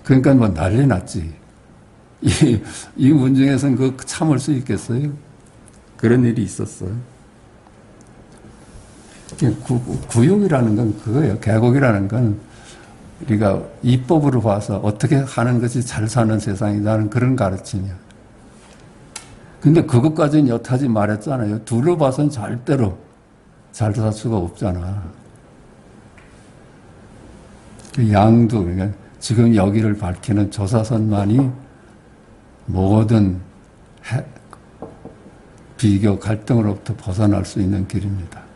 그러니까 뭐 난리 났지. 이 문중에서는 그 참을 수 있겠어요? 그런 일이 있었어요. 구육이라는 건 그거예요. 개곡이라는 건 우리가 이법으로 봐서 어떻게 하는 것이 잘 사는 세상이라는 그런 가르침이야. 근데 그것까지는 여태까지 말했잖아요. 둘로 봐서는 절대로 잘 살 수가 없잖아. 그 양두, 그러니까 지금 여기를 밝히는 조사선만이 모든 비교 갈등으로부터 벗어날 수 있는 길입니다.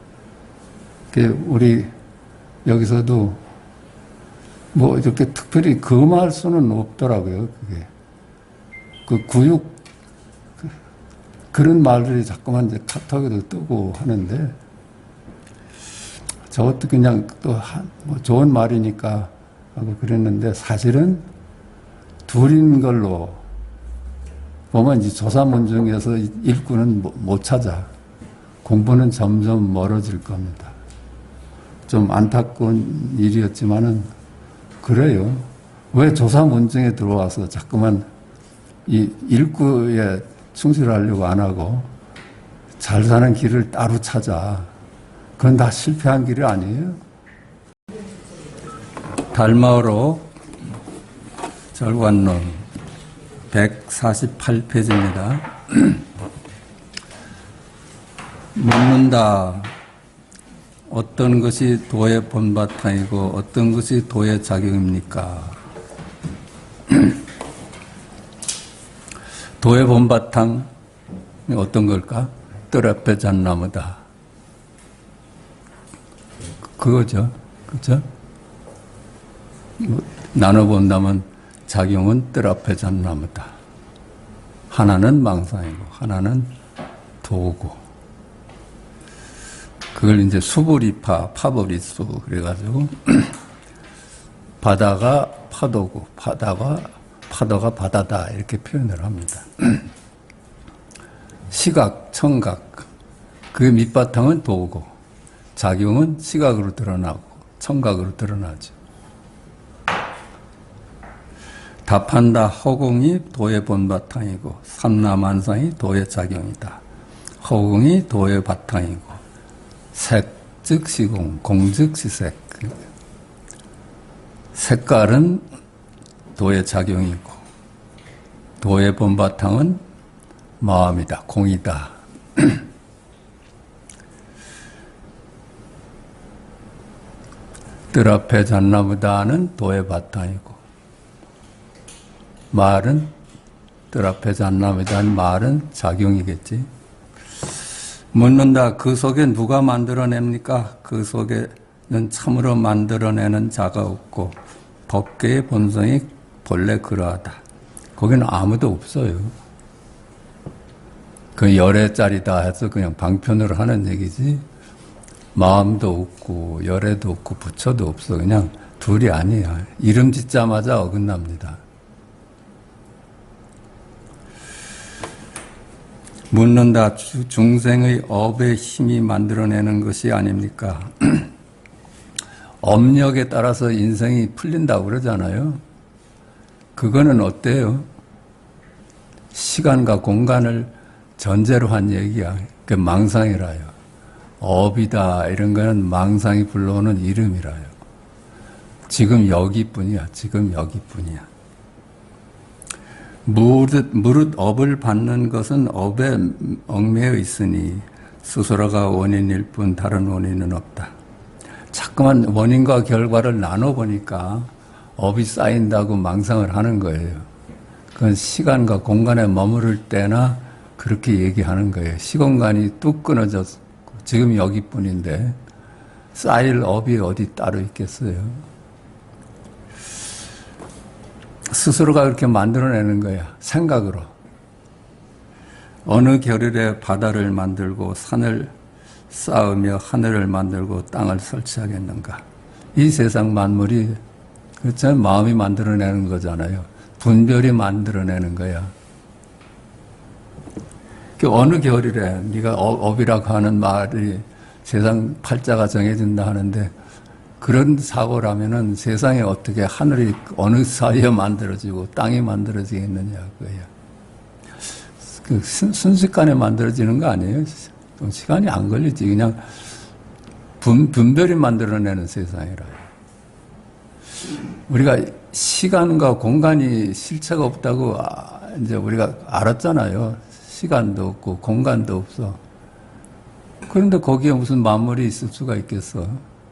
우리 여기서도 뭐 이렇게 특별히 금할 수는 없더라고요. 그게 그 구육 그런 말들이 자꾸만 이제 카톡에도 뜨고 하는데, 저것도 그냥 또 뭐 좋은 말이니까 하고 그랬는데, 사실은 둘인 걸로 보면 이제 조사문중에서 일꾼은 못 찾아. 공부는 점점 멀어질 겁니다. 좀 안타까운 일이었지만은 그래요. 왜 조사문중에 들어와서 자꾸만 이 일구에 충실하려고 안 하고 잘 사는 길을 따로 찾아. 그건 다 실패한 길이 아니에요. 달마으로 절관론 148페이지입니다. 묻는다. 어떤 것이 도의 본바탕이고 어떤 것이 도의 작용입니까? 도의 본바탕이 어떤 걸까? 뜰 앞에 잣나무다. 그거죠. 그죠? 나눠본다면 작용은 뜰 앞에 잣나무다. 하나는 망상이고 하나는 도고. 그걸 이제 수불이파, 파벌이수 그래가지고 바다가 파도고 파도가 바다다 이렇게 표현을 합니다. 시각, 청각 그 밑바탕은 도고 작용은 시각으로 드러나고 청각으로 드러나죠. 답한다 허공이 도의 본바탕이고 삼라만상이 도의 작용이다. 허공이 도의 바탕이고 색, 즉 시공, 공, 즉 시색. 색깔은 도의 작용이고 도의 본바탕은 마음이다, 공이다. 뜰 앞에 잣나무다는 도의 바탕이고 말은 뜰 앞에 잣나무다는 말은 작용이겠지. 묻는다. 그 속에 누가 만들어냅니까? 그 속에는 참으로 만들어내는 자가 없고 법계의 본성이 본래 그러하다. 거기는 아무도 없어요. 그 열애짜리다 해서 그냥 방편으로 하는 얘기지. 마음도 없고 열애도 없고 부처도 없어. 그냥 둘이 아니야. 이름 짓자마자 어긋납니다. 묻는다. 중생의 업의 힘이 만들어내는 것이 아닙니까? 업력에 따라서 인생이 풀린다고 그러잖아요. 그거는 어때요? 시간과 공간을 전제로 한 얘기야. 그 망상이라요. 업이다 이런 거는 망상이 불러오는 이름이라요. 지금 여기뿐이야. 지금 여기뿐이야. 무릇 업을 받는 것은 업에 얽매여 있으니 스스로가 원인일 뿐 다른 원인은 없다. 자꾸만 원인과 결과를 나눠보니까 업이 쌓인다고 망상을 하는 거예요. 그건 시간과 공간에 머무를 때나 그렇게 얘기하는 거예요. 시공간이 뚝 끊어졌고 지금 여기뿐인데 쌓일 업이 어디 따로 있겠어요. 스스로가 그렇게 만들어내는 거야. 생각으로. 어느 겨를에 바다를 만들고 산을 쌓으며 하늘을 만들고 땅을 설치하겠는가. 이 세상 만물이 그렇잖아요. 마음이 만들어내는 거잖아요. 분별이 만들어내는 거야. 어느 겨울에 네가 업이라고 하는 말이 세상 팔자가 정해진다 하는데 그런 사고라면은 세상에 어떻게 하늘이 어느 사이에 만들어지고 땅이 만들어지겠느냐 그거야. 그 순식간에 만들어지는 거 아니에요? 시간이 안 걸리지. 그냥 분별이 만들어내는 세상이라. 우리가 시간과 공간이 실체가 없다고 이제 우리가 알았잖아요. 시간도 없고 공간도 없어. 그런데 거기에 무슨 만물이 있을 수가 있겠어?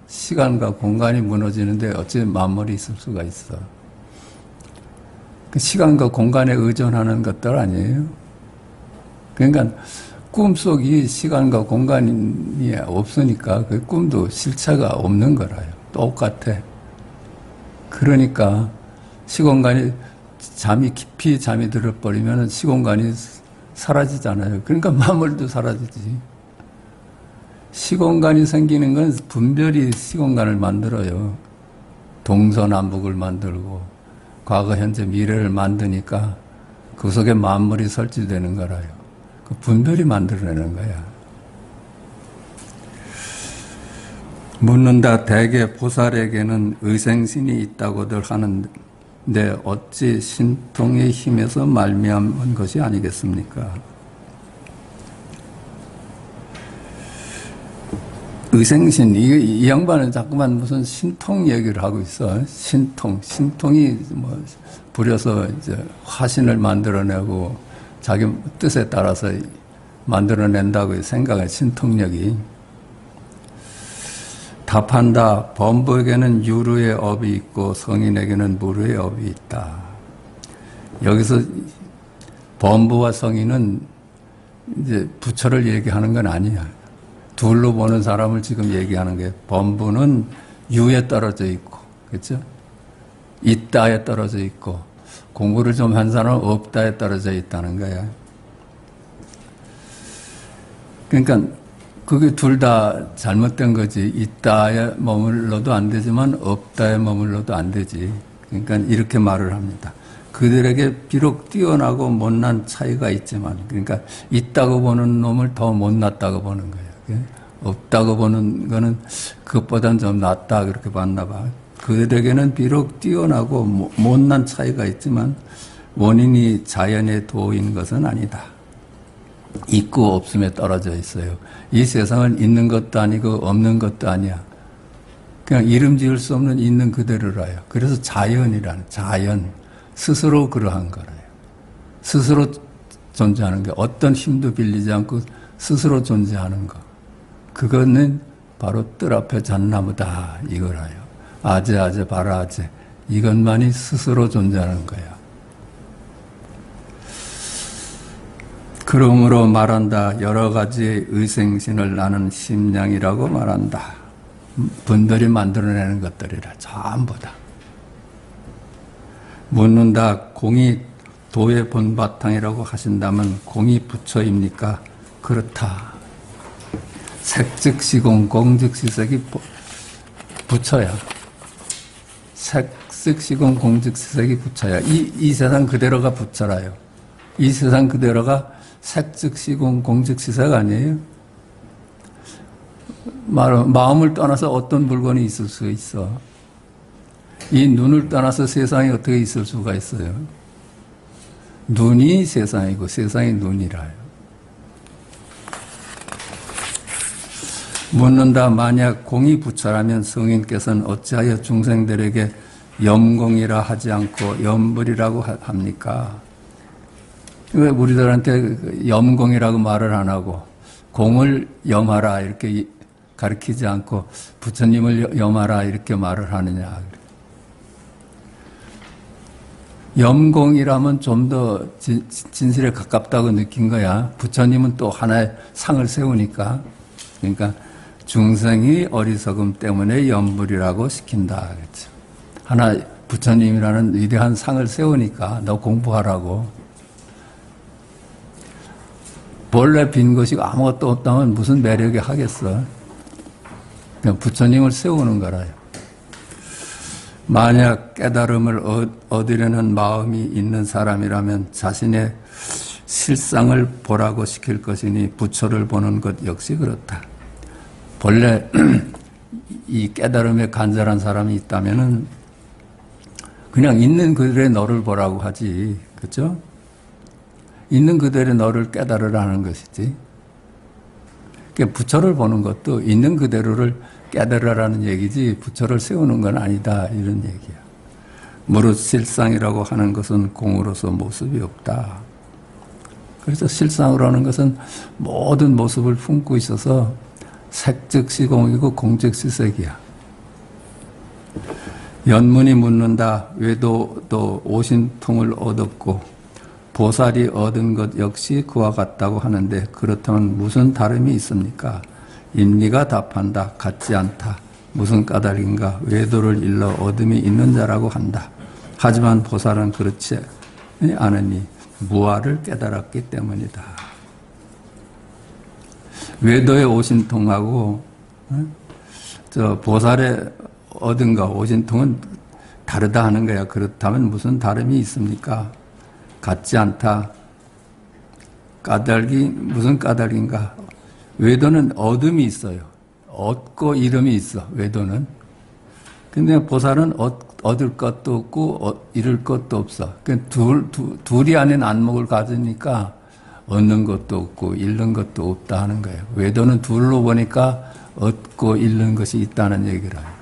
시간과 공간이 무너지는데 어찌 만물이 있을 수가 있어? 그 시간과 공간에 의존하는 것들 아니에요? 그러니까 꿈속이 시간과 공간이 없으니까 그 꿈도 실체가 없는 거라요. 똑같아. 그러니까 시공간이 깊이 잠이 들어버리면 시공간이 사라지잖아요. 그러니까 만물도 사라지지. 시공간이 생기는 건 분별이 시공간을 만들어요. 동서남북을 만들고 과거, 현재, 미래를 만드니까 그 속에 만물이 설치되는 거라요. 그 분별이 만들어내는 거야. 묻는다. 대개 보살에게는 의생신이 있다고들 하는데 어찌 신통의 힘에서 말미암은 것이 아니겠습니까? 의생신, 이 양반은 자꾸만 무슨 신통 얘기를 하고 있어. 신통이 뭐 부려서 이제 화신을 만들어내고 자기 뜻에 따라서 만들어낸다고 생각해. 신통력이. 답한다. 범부에게는 유루의 업이 있고 성인에게는 무루의 업이 있다. 여기서 범부와 성인은 이제 부처를 얘기하는 건 아니야. 둘로 보는 사람을 지금 얘기하는 게, 범부는 유에 떨어져 있고, 그렇죠? 있다에 떨어져 있고, 공부를 좀 한 사람은 없다에 떨어져 있다는 거야. 그러니까 그게 둘 다 잘못된 거지. 있다에 머물러도 안 되지만 없다에 머물러도 안 되지. 그러니까 이렇게 말을 합니다. 그들에게 비록 뛰어나고 못난 차이가 있지만, 그러니까 있다고 보는 놈을 더 못났다고 보는 거예요. 없다고 보는 거는 그것보다는 좀 낫다 그렇게 봤나 봐. 그들에게는 비록 뛰어나고 못난 차이가 있지만 원인이 자연의 도인 것은 아니다. 있고 없음에 떨어져 있어요. 이 세상은 있는 것도 아니고 없는 것도 아니야. 그냥 이름 지을 수 없는 있는 그대로라요. 그래서 자연이라는, 자연 스스로 그러한 거라요. 스스로 존재하는 게, 어떤 힘도 빌리지 않고 스스로 존재하는 거. 그거는 바로 뜰 앞에 잣나무다 이거라요. 아재 바라아재, 이것만이 스스로 존재하는 거야. 그러므로 말한다. 여러 가지의 의생신을 나는 심량이라고 말한다. 분들이 만들어내는 것들이라, 전부 다. 묻는다. 공이 도의 본바탕이라고 하신다면 공이 부처입니까? 그렇다. 색즉시공, 공즉시색이 부처야. 색즉시공, 공즉시색이 부처야. 이 세상 그대로가 부처라요. 이 세상 그대로가 색즉시공, 공즉시색 아니에요? 마음을 떠나서 어떤 물건이 있을 수 있어? 이 눈을 떠나서 세상이 어떻게 있을 수가 있어요? 눈이 세상이고 세상이 눈이라요. 묻는다. 만약 공이 부처라면 성인께서는 어찌하여 중생들에게 염공이라 하지 않고 염불이라고 합니까? 왜 우리들한테 염공이라고 말을 안 하고 공을 염하라 이렇게 가르치지 않고 부처님을 염하라 이렇게 말을 하느냐? 염공이라면 좀 더 진실에 가깝다고 느낀 거야. 부처님은 또 하나의 상을 세우니까. 그러니까 중생이 어리석음 때문에 염불이라고 시킨다. 그렇죠. 하나 부처님이라는 위대한 상을 세우니까 너 공부하라고. 본래 빈 것이 아무것도 없다면 무슨 매력이 하겠어. 그냥 부처님을 세우는 거라요. 만약 깨달음을 얻으려는 마음이 있는 사람이라면 자신의 실상을 보라고 시킬 것이니 부처를 보는 것 역시 그렇다. 본래 이 깨달음에 간절한 사람이 있다면은 그냥 있는 그대로의 너를 보라고 하지, 그렇죠? 있는 그대로의 너를 깨달으라는 것이지. 그러니까 부처를 보는 것도 있는 그대로를 깨달으라는 얘기지 부처를 세우는 건 아니다 이런 얘기야. 무릇 실상이라고 하는 것은 공으로서 모습이 없다. 그래서 실상으로 하는 것은 모든 모습을 품고 있어서 색즉시 공이고 공즉시 색이야. 연문이 묻는다. 외도도 오신통을 얻었고 보살이 얻은 것 역시 그와 같다고 하는데 그렇다면 무슨 다름이 있습니까? 인리가 답한다. 같지 않다. 무슨 까닭인가? 외도를 일러 얻음이 있는 자라고 한다. 하지만 보살은 그렇지 않으니 무아를 깨달았기 때문이다. 외도의 오신통하고 저 보살의 얻은 거 오신통은 다르다 하는 거야. 그렇다면 무슨 다름이 있습니까? 같지 않다. 까닭이 무슨 까닭인가? 외도는 얻음이 있어요. 얻고 이름이 있어. 외도는. 근데 보살은 얻을 것도 없고 잃을 것도 없어. 둘이 아닌 안목을 가지니까 얻는 것도 없고 잃는 것도 없다 하는 거예요. 외도는 둘로 보니까 얻고 잃는 것이 있다는 얘기라.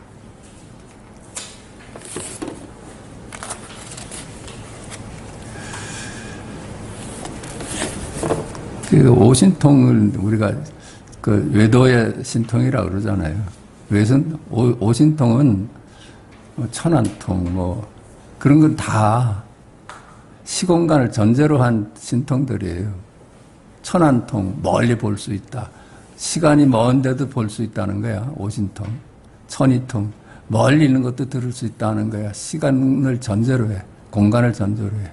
그 오신통을 우리가 그 외도의 신통이라고 그러잖아요. 오신통은 천안통 뭐 그런 건 다 시공간을 전제로 한 신통들이에요. 천안통 멀리 볼 수 있다. 시간이 먼데도 볼 수 있다는 거야. 오신통. 천이통 멀리 있는 것도 들을 수 있다는 거야. 시간을 전제로 해. 공간을 전제로 해.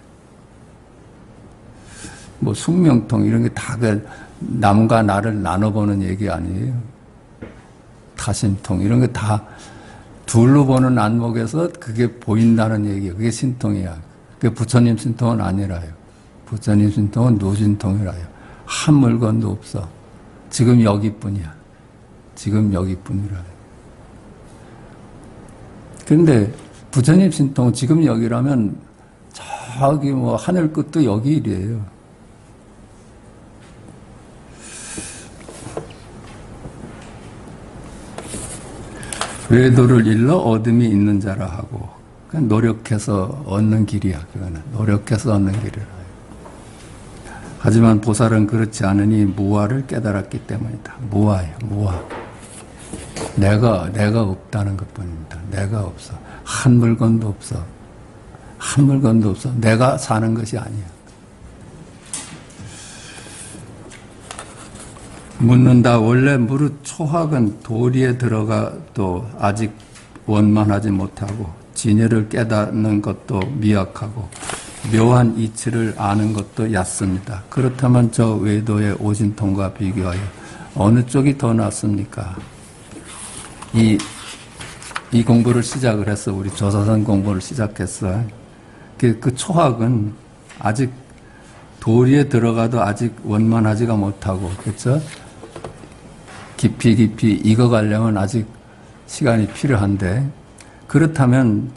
뭐 숙명통 이런 게 다 그 남과 나를 나눠보는 얘기 아니에요. 타신통 이런 게 다 둘로 보는 안목에서 그게 보인다는 얘기예요. 그게 신통이야. 그게 부처님 신통은 아니라요. 부처님 신통은 노신통이라요. 한 물건도 없어. 지금 여기뿐이야. 지금 여기뿐이라요. 그런데 부처님 신통은 지금 여기라면 저기 뭐 하늘 끝도 여기 일이에요. 외도를 일러 얻음이 있는 자라 하고, 그건 노력해서 얻는 길이야. 그거는 노력해서 얻는 길이라. 하지만 보살은 그렇지 않으니 무아를 깨달았기 때문이다. 무아예요. 무아. 내가 없다는 것뿐입니다. 내가 없어. 한 물건도 없어. 한 물건도 없어. 내가 사는 것이 아니야. 묻는다. 원래 무릇 초학은 도리에 들어가도 아직 원만하지 못하고 진여를 깨닫는 것도 미약하고 묘한 이치를 아는 것도 얕습니다. 그렇다면 저 외도의 오신통과 비교하여 어느 쪽이 더 낫습니까? 이 공부를 시작을 했어. 우리 조사선 공부를 시작했어. 그 초학은 아직 도리에 들어가도 아직 원만하지가 못하고, 그렇죠? 깊이 익어가려면 아직 시간이 필요한데, 그렇다면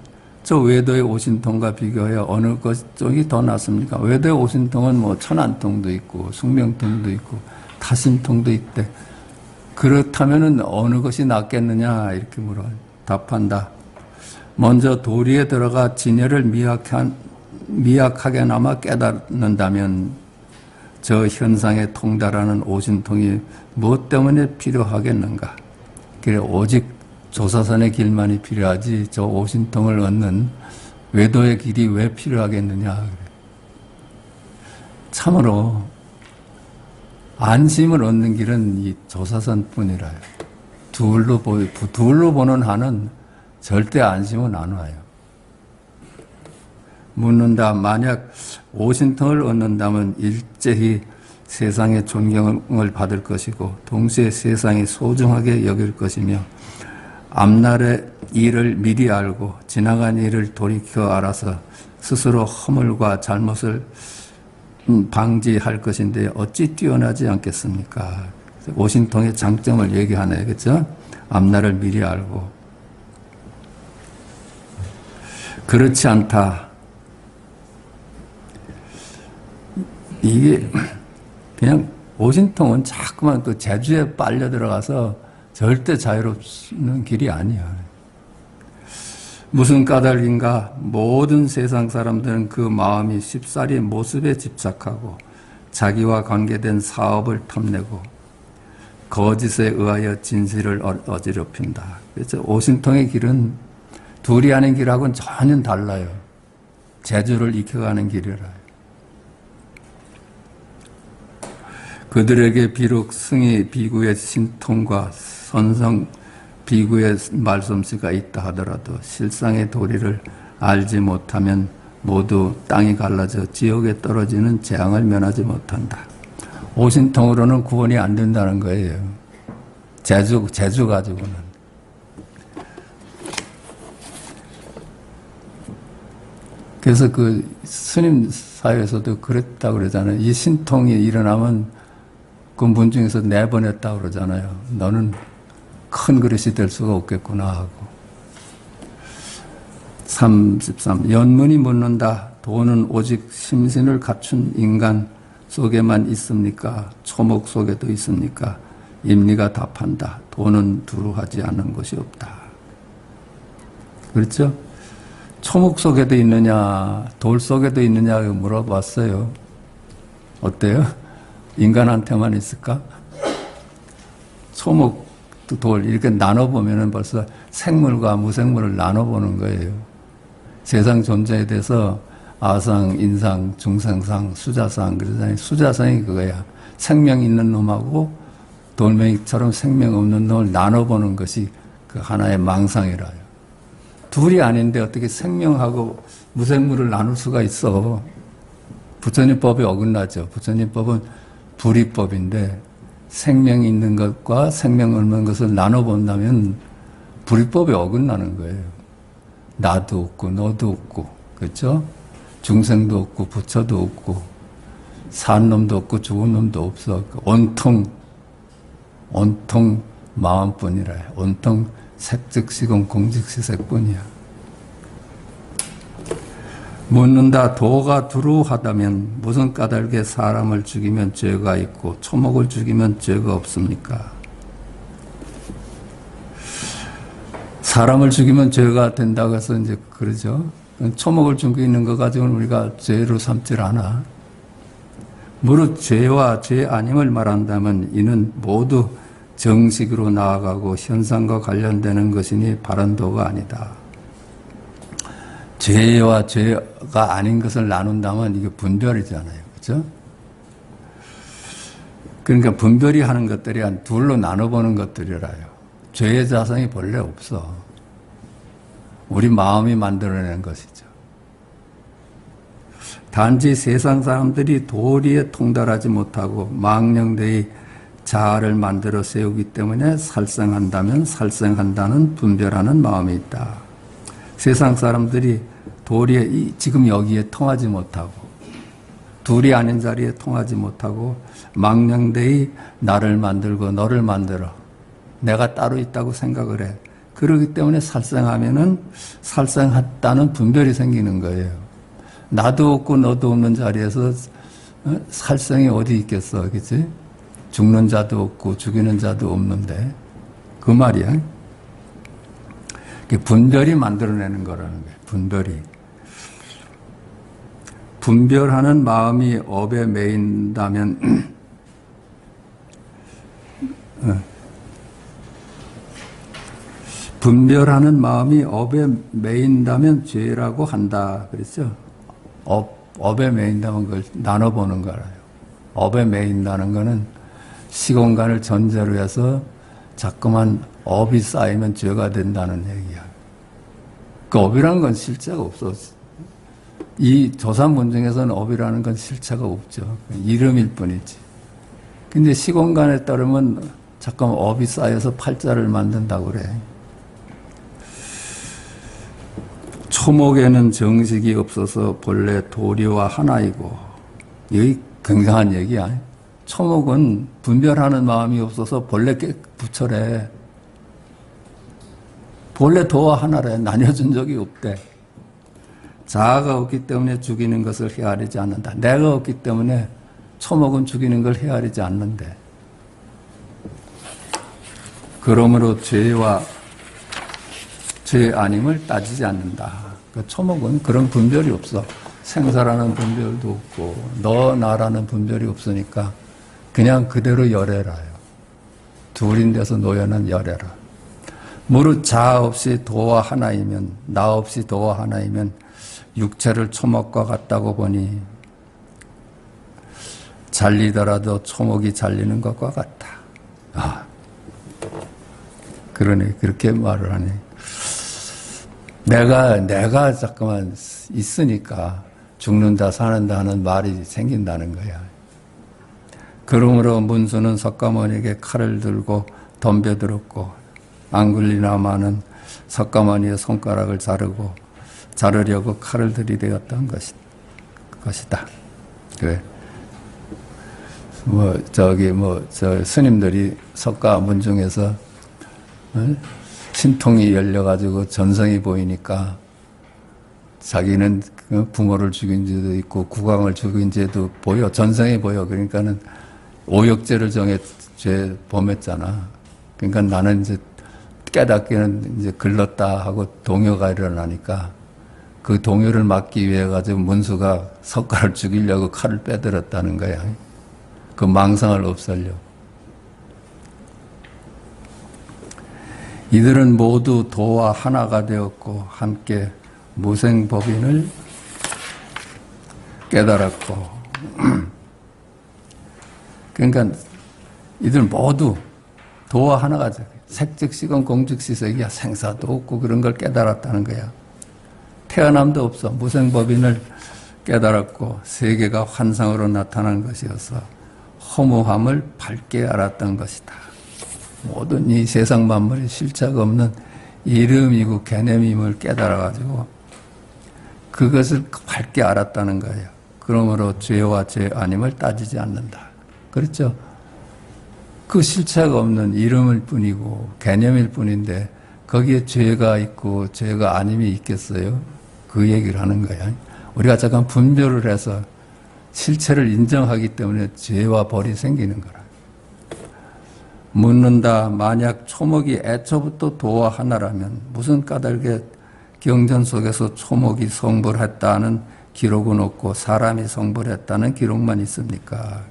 저 외도의 오신통과 비교하여 어느 것 쪽이 더 낫습니까? 외도의 오신통은 뭐 천안통도 있고 숙명통도 있고 타신통도 있대. 그렇다면은 어느 것이 낫겠느냐 이렇게 물어 답한다. 먼저 도리에 들어가 진여를 미약하게나마 깨닫는다면 저 현상에 통달하는 오신통이 무엇 때문에 필요하겠는가? 그래 오직 조사선의 길만이 필요하지 저 오신통을 얻는 외도의 길이 왜 필요하겠느냐? 참으로 안심을 얻는 길은 이 조사선뿐이라요. 둘로 보는 한은 절대 안심은 안 와요. 묻는다. 만약 오신통을 얻는다면 일제히 세상의 존경을 받을 것이고 동시에 세상이 소중하게 여길 것이며 앞날의 일을 미리 알고 지나간 일을 돌이켜 알아서 스스로 허물과 잘못을 방지할 것인데 어찌 뛰어나지 않겠습니까? 오신통의 장점을 얘기하네, 그렇죠? 앞날을 미리 알고. 그렇지 않다. 이게 그냥 오신통은 자꾸만 그 재주에 빨려 들어가서 절대 자유롭는 길이 아니야. 무슨 까닭인가? 모든 세상 사람들은 그 마음이 쉽사리 모습에 집착하고 자기와 관계된 사업을 탐내고 거짓에 의하여 진실을 어지럽힌다. 그래서 오신통의 길은 둘이 하는 길하고는 전혀 달라요. 재주를 익혀가는 길이라. 그들에게 비록 승희 비구의 신통과 선성 비구의 말솜씨가 있다 하더라도 실상의 도리를 알지 못하면 모두 땅이 갈라져 지옥에 떨어지는 재앙을 면하지 못한다. 오신통으로는 구원이 안 된다는 거예요. 재주 가지고는. 그래서 그 스님 사회에서도 그랬다고 그러잖아요. 이 신통이 일어나면 그 문중에서 내보냈다고 그러잖아요. 너는 큰 그릇이 될 수가 없겠구나 하고. 33. 연문이 묻는다. 도는 오직 심신을 갖춘 인간 속에만 있습니까? 초목 속에도 있습니까? 임리가 답한다. 도는 두루 하지 않는 것이 없다. 그렇죠? 초목 속에도 있느냐, 돌 속에도 있느냐 물어봤어요. 어때요? 인간한테만 있을까? 초목, 돌 이렇게 나눠보면 벌써 생물과 무생물을 나눠보는 거예요. 세상 존재에 대해서 아상, 인상, 중생상, 수자상 그러잖아요. 수자상이 그거야. 생명 있는 놈하고 돌멩이처럼 생명 없는 놈을 나눠보는 것이 그 하나의 망상이라요. 둘이 아닌데 어떻게 생명하고 무생물을 나눌 수가 있어. 부처님 법에 어긋나죠. 부처님 법은 불이법인데 생명이 있는 것과 생명 없는 것을 나눠본다면 불이법에 어긋나는 거예요. 나도 없고 너도 없고 그렇죠? 중생도 없고 부처도 없고 산 놈도 없고 죽은 놈도 없어. 온통 마음뿐이라. 온통 색즉시공 공즉시색뿐이야. 묻는다. 도가 두루하다면 무슨 까닭에 사람을 죽이면 죄가 있고 초목을 죽이면 죄가 없습니까? 사람을 죽이면 죄가 된다고 해서 이제 그러죠. 초목을 죽이는 것 가지고는 우리가 죄로 삼질 않아. 무릇 죄와 죄 아님을 말한다면 이는 모두 정식으로 나아가고 현상과 관련되는 것이니 바른 도가 아니다. 죄와 죄가 아닌 것을 나눈다면 이게 분별이잖아요. 그렇죠? 그러니까 분별이 하는 것들이 한 둘로 나눠보는 것들이라요. 죄의 자성이 본래 없어. 우리 마음이 만들어낸 것이죠. 단지 세상 사람들이 도리에 통달하지 못하고 망령되이 자아를 만들어 세우기 때문에 살생한다면 살생한다는 분별하는 마음이 있다. 세상 사람들이 도리에 지금 여기에 통하지 못하고 둘이 아닌 자리에 통하지 못하고 망령되이 나를 만들고 너를 만들어 내가 따로 있다고 생각을 해. 그러기 때문에 살생하면은 살생했다는 분별이 생기는 거예요. 나도 없고 너도 없는 자리에서 살생이 어디 있겠어, 그치? 죽는 자도 없고 죽이는 자도 없는데 그 말이야. 분별이 만들어내는 거라는 거예요. 분별이. 분별하는 마음이 업에 매인다면 분별하는 마음이 업에 매인다면 죄라고 한다. 그랬죠? 업에 매인다면 그걸 나눠보는 거라요. 업에 매인다는 거는 시공간을 전제로 해서 자꾸만 업이 쌓이면 죄가 된다는 얘기야. 그 업이라는 건 실체가 없어. 이 조산문중에서는 업이라는 건 실체가 없죠. 이름일 뿐이지. 근데 시공간에 따르면 자꾸만 업이 쌓여서 팔자를 만든다고 그래. 초목에는 정식이 없어서 본래 도리와 하나이고, 여기 굉장한 얘기야. 초목은 분별하는 마음이 없어서 본래 부처래. 본래 도와 하나래. 나뉘어준 적이 없대. 자아가 없기 때문에 죽이는 것을 헤아리지 않는다. 내가 없기 때문에 초목은 죽이는 걸 헤아리지 않는데. 그러므로 죄와 죄 아님을 따지지 않는다. 그 초목은 그런 분별이 없어. 생사라는 분별도 없고 너 나라는 분별이 없으니까 그냥 그대로 열애라요. 둘인데서 노연한 열애라. 무릇 자아 없이 도와 하나이면 나 없이 도와 하나이면 육체를 초목과 같다고 보니 잘리더라도 초목이 잘리는 것과 같다. 아, 그러네. 그렇게 말을 하네. 내가 잠깐만 있으니까 죽는다 사는다 하는 말이 생긴다는 거야. 그러므로 문수는 석가모니에게 칼을 들고 덤벼들었고 앙굴리나마는 석가모니의 손가락을 자르려고 칼을 들이대었던 것이다. 그래. 저 스님들이 석가 문중에서 신통이 열려가지고 전성이 보이니까 자기는 부모를 죽인 죄도 있고 국왕을 죽인 죄도 보여. 전성이 보여. 그러니까는 오역죄를 죄 범했잖아. 그러니까 나는 이제 깨닫기는 이제 글렀다 하고 동요가 일어나니까 그 동요를 막기 위해 가지고 문수가 석가를 죽이려고 칼을 빼들었다는 거야. 그 망상을 없애려고. 이들은 모두 도와 하나가 되었고 함께 무생법인을 깨달았고 그러니까 이들 모두 도와 하나가 되었고 색즉시건 공즉시색이야. 생사도 없고 그런 걸 깨달았다는 거야. 태어남도 없어. 무생법인을 깨달았고 세계가 환상으로 나타난 것이어서 허무함을 밝게 알았던 것이다. 모든 이 세상 만물이 실체가 없는 이름이고 개념임을 깨달아가지고 그것을 밝게 알았다는 거예요. 그러므로 죄와 죄 아님을 따지지 않는다. 그렇죠? 그 실체가 없는 이름일 뿐이고 개념일 뿐인데 거기에 죄가 있고 죄가 아님이 있겠어요? 그 얘기를 하는 거야. 우리가 잠깐 분별을 해서 실체를 인정하기 때문에 죄와 벌이 생기는 거라. 묻는다. 만약 초목이 애초부터 도와 하나라면 무슨 까닭에 경전 속에서 초목이 성불했다는 기록은 없고 사람이 성불했다는 기록만 있습니까?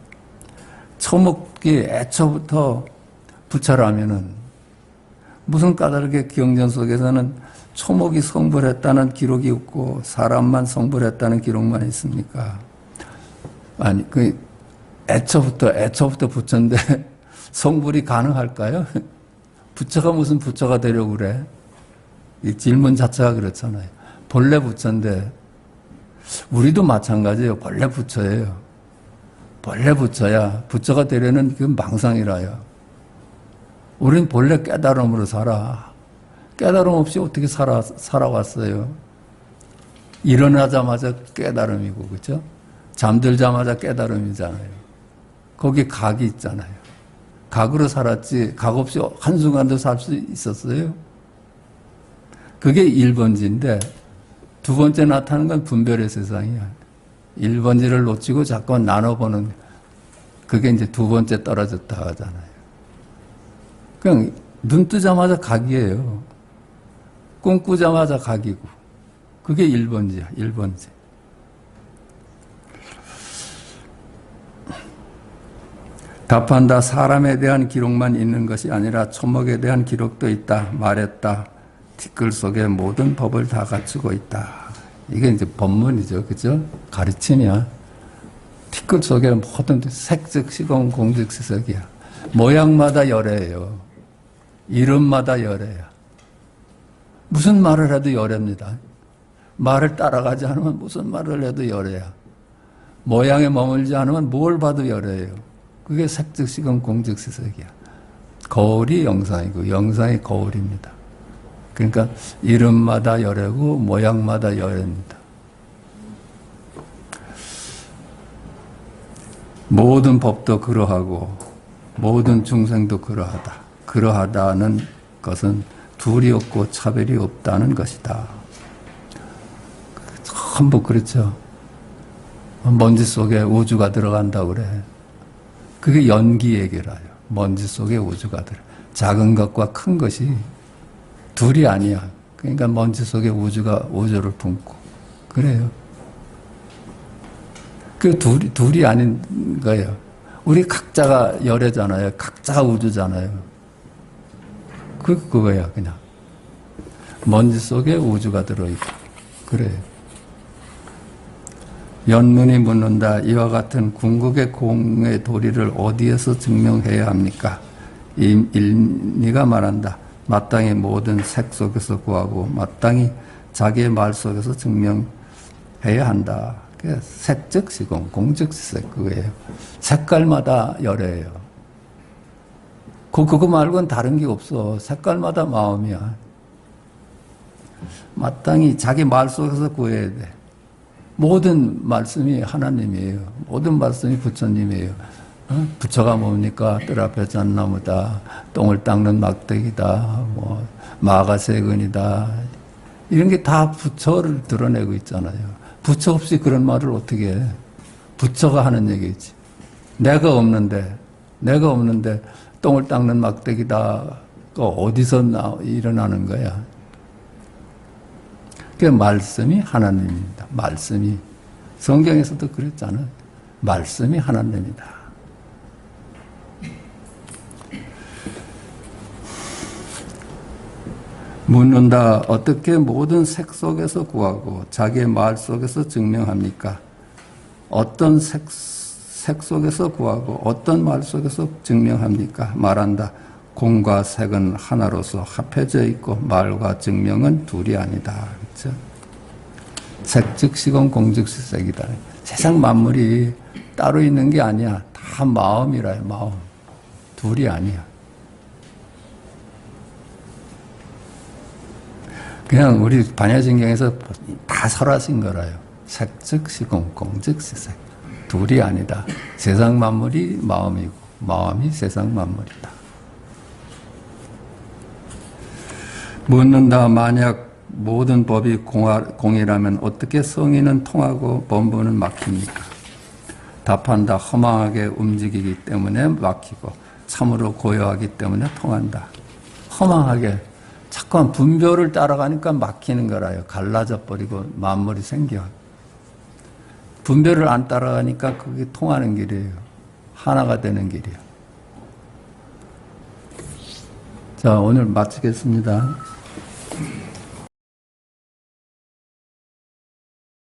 초목이 애초부터 부처라면은 무슨 까닭에 경전 속에서는 초목이 성불했다는 기록이 없고 사람만 성불했다는 기록만 있습니까? 아니, 애초부터 부처인데 성불이 가능할까요? 부처가 무슨 부처가 되려고 그래? 이 질문 자체가 그렇잖아요. 본래 부처인데, 우리도 마찬가지예요. 본래 부처예요. 본래 부처야. 부처가 되려는 그 망상이라요. 우린 본래 깨달음으로 살아. 깨달음 없이 어떻게 살아왔어요? 일어나자마자 깨달음이고, 그죠? 잠들자마자 깨달음이잖아요. 거기 각이 있잖아요. 각으로 살았지, 각 없이 한순간도 살 수 있었어요? 그게 1번지인데, 두 번째 나타나는 건 분별의 세상이야. 1번지를 놓치고 자꾸 나눠보는, 그게 이제 두 번째 떨어졌다 하잖아요. 그냥 눈 뜨자마자 각이에요. 꿈꾸자마자 각이고. 그게 1번지야, 1번지. 답한다. 사람에 대한 기록만 있는 것이 아니라 초목에 대한 기록도 있다. 말했다. 티끌 속에 모든 법을 다 갖추고 있다. 이게 이제 법문이죠. 그죠? 가르침이야. 티끌 속에 모든 색즉 시공 공즉 시석이야. 모양마다 열애예요. 이름마다 열애야. 무슨 말을 해도 열애입니다. 말을 따라가지 않으면 무슨 말을 해도 열애야. 모양에 머물지 않으면 뭘 봐도 열애예요. 그게 색즉 시공 공즉 시석이야. 거울이 영상이고 영상이 거울입니다. 그러니까 이름마다 열애고 모양마다 열애입니다. 모든 법도 그러하고 모든 중생도 그러하다. 그러하다는 것은 둘이 없고 차별이 없다는 것이다. 전부 그렇죠. 먼지 속에 우주가 들어간다고 그래. 그게 연기 얘기라요. 먼지 속에 우주가 들어. 작은 것과 큰 것이 둘이 아니야. 그러니까 먼지 속에 우주를 품고. 그래요. 그 둘이 아닌 거예요. 우리 각자가 열애잖아요. 각자가 우주잖아요. 그거야, 그냥. 먼지 속에 우주가 들어있고. 그래요. 연문이 묻는다. 이와 같은 궁극의 공의 도리를 어디에서 증명해야 합니까? 일리가 말한다. 마땅히 모든 색 속에서 구하고 마땅히 자기의 말 속에서 증명해야 한다. 그게 색즉 시공, 공즉 색 그거예요. 색깔마다 열애예요. 그거 말고는 다른 게 없어. 색깔마다 마음이야. 마땅히 자기 말 속에서 구해야 돼. 모든 말씀이 하나님이에요. 모든 말씀이 부처님이에요. 부처가 뭡니까? 뜰 앞에 잣나무다. 똥을 닦는 막대기다. 뭐 마가세근이다. 이런 게 다 부처를 드러내고 있잖아요. 부처 없이 그런 말을 어떻게 해? 부처가 하는 얘기지. 내가 없는데 똥을 닦는 막대기다. 어디서 일어나는 거야? 그 말씀이 하나님입니다. 말씀이. 성경에서도 그랬잖아. 말씀이 하나님이다. 묻는다. 어떻게 모든 색 속에서 구하고 자기의 말 속에서 증명합니까? 어떤 색 속에서 구하고 어떤 말 속에서 증명합니까? 말한다. 공과 색은 하나로서 합해져 있고 말과 증명은 둘이 아니다. 그렇죠? 색즉 시공 공즉 색이다. 세상 만물이 따로 있는 게 아니야. 다 마음이라요. 마음. 둘이 아니야. 그냥 우리 반야신경에서 다 설하신 거라요. 색즉 시공 공즉 색. 둘이 아니다. 세상 만물이 마음이고 마음이 세상 만물이다. 묻는다. 만약 모든 법이 공이라면 어떻게 성의는 통하고 본부는 막힙니까? 답한다. 허망하게 움직이기 때문에 막히고 참으로 고요하기 때문에 통한다. 허망하게 자꾸만 분별을 따라가니까 막히는 거라요. 갈라져 버리고 만물이 생겨. 분별을 안 따라가니까 그게 통하는 길이에요. 하나가 되는 길이에요. 자, 오늘 마치겠습니다.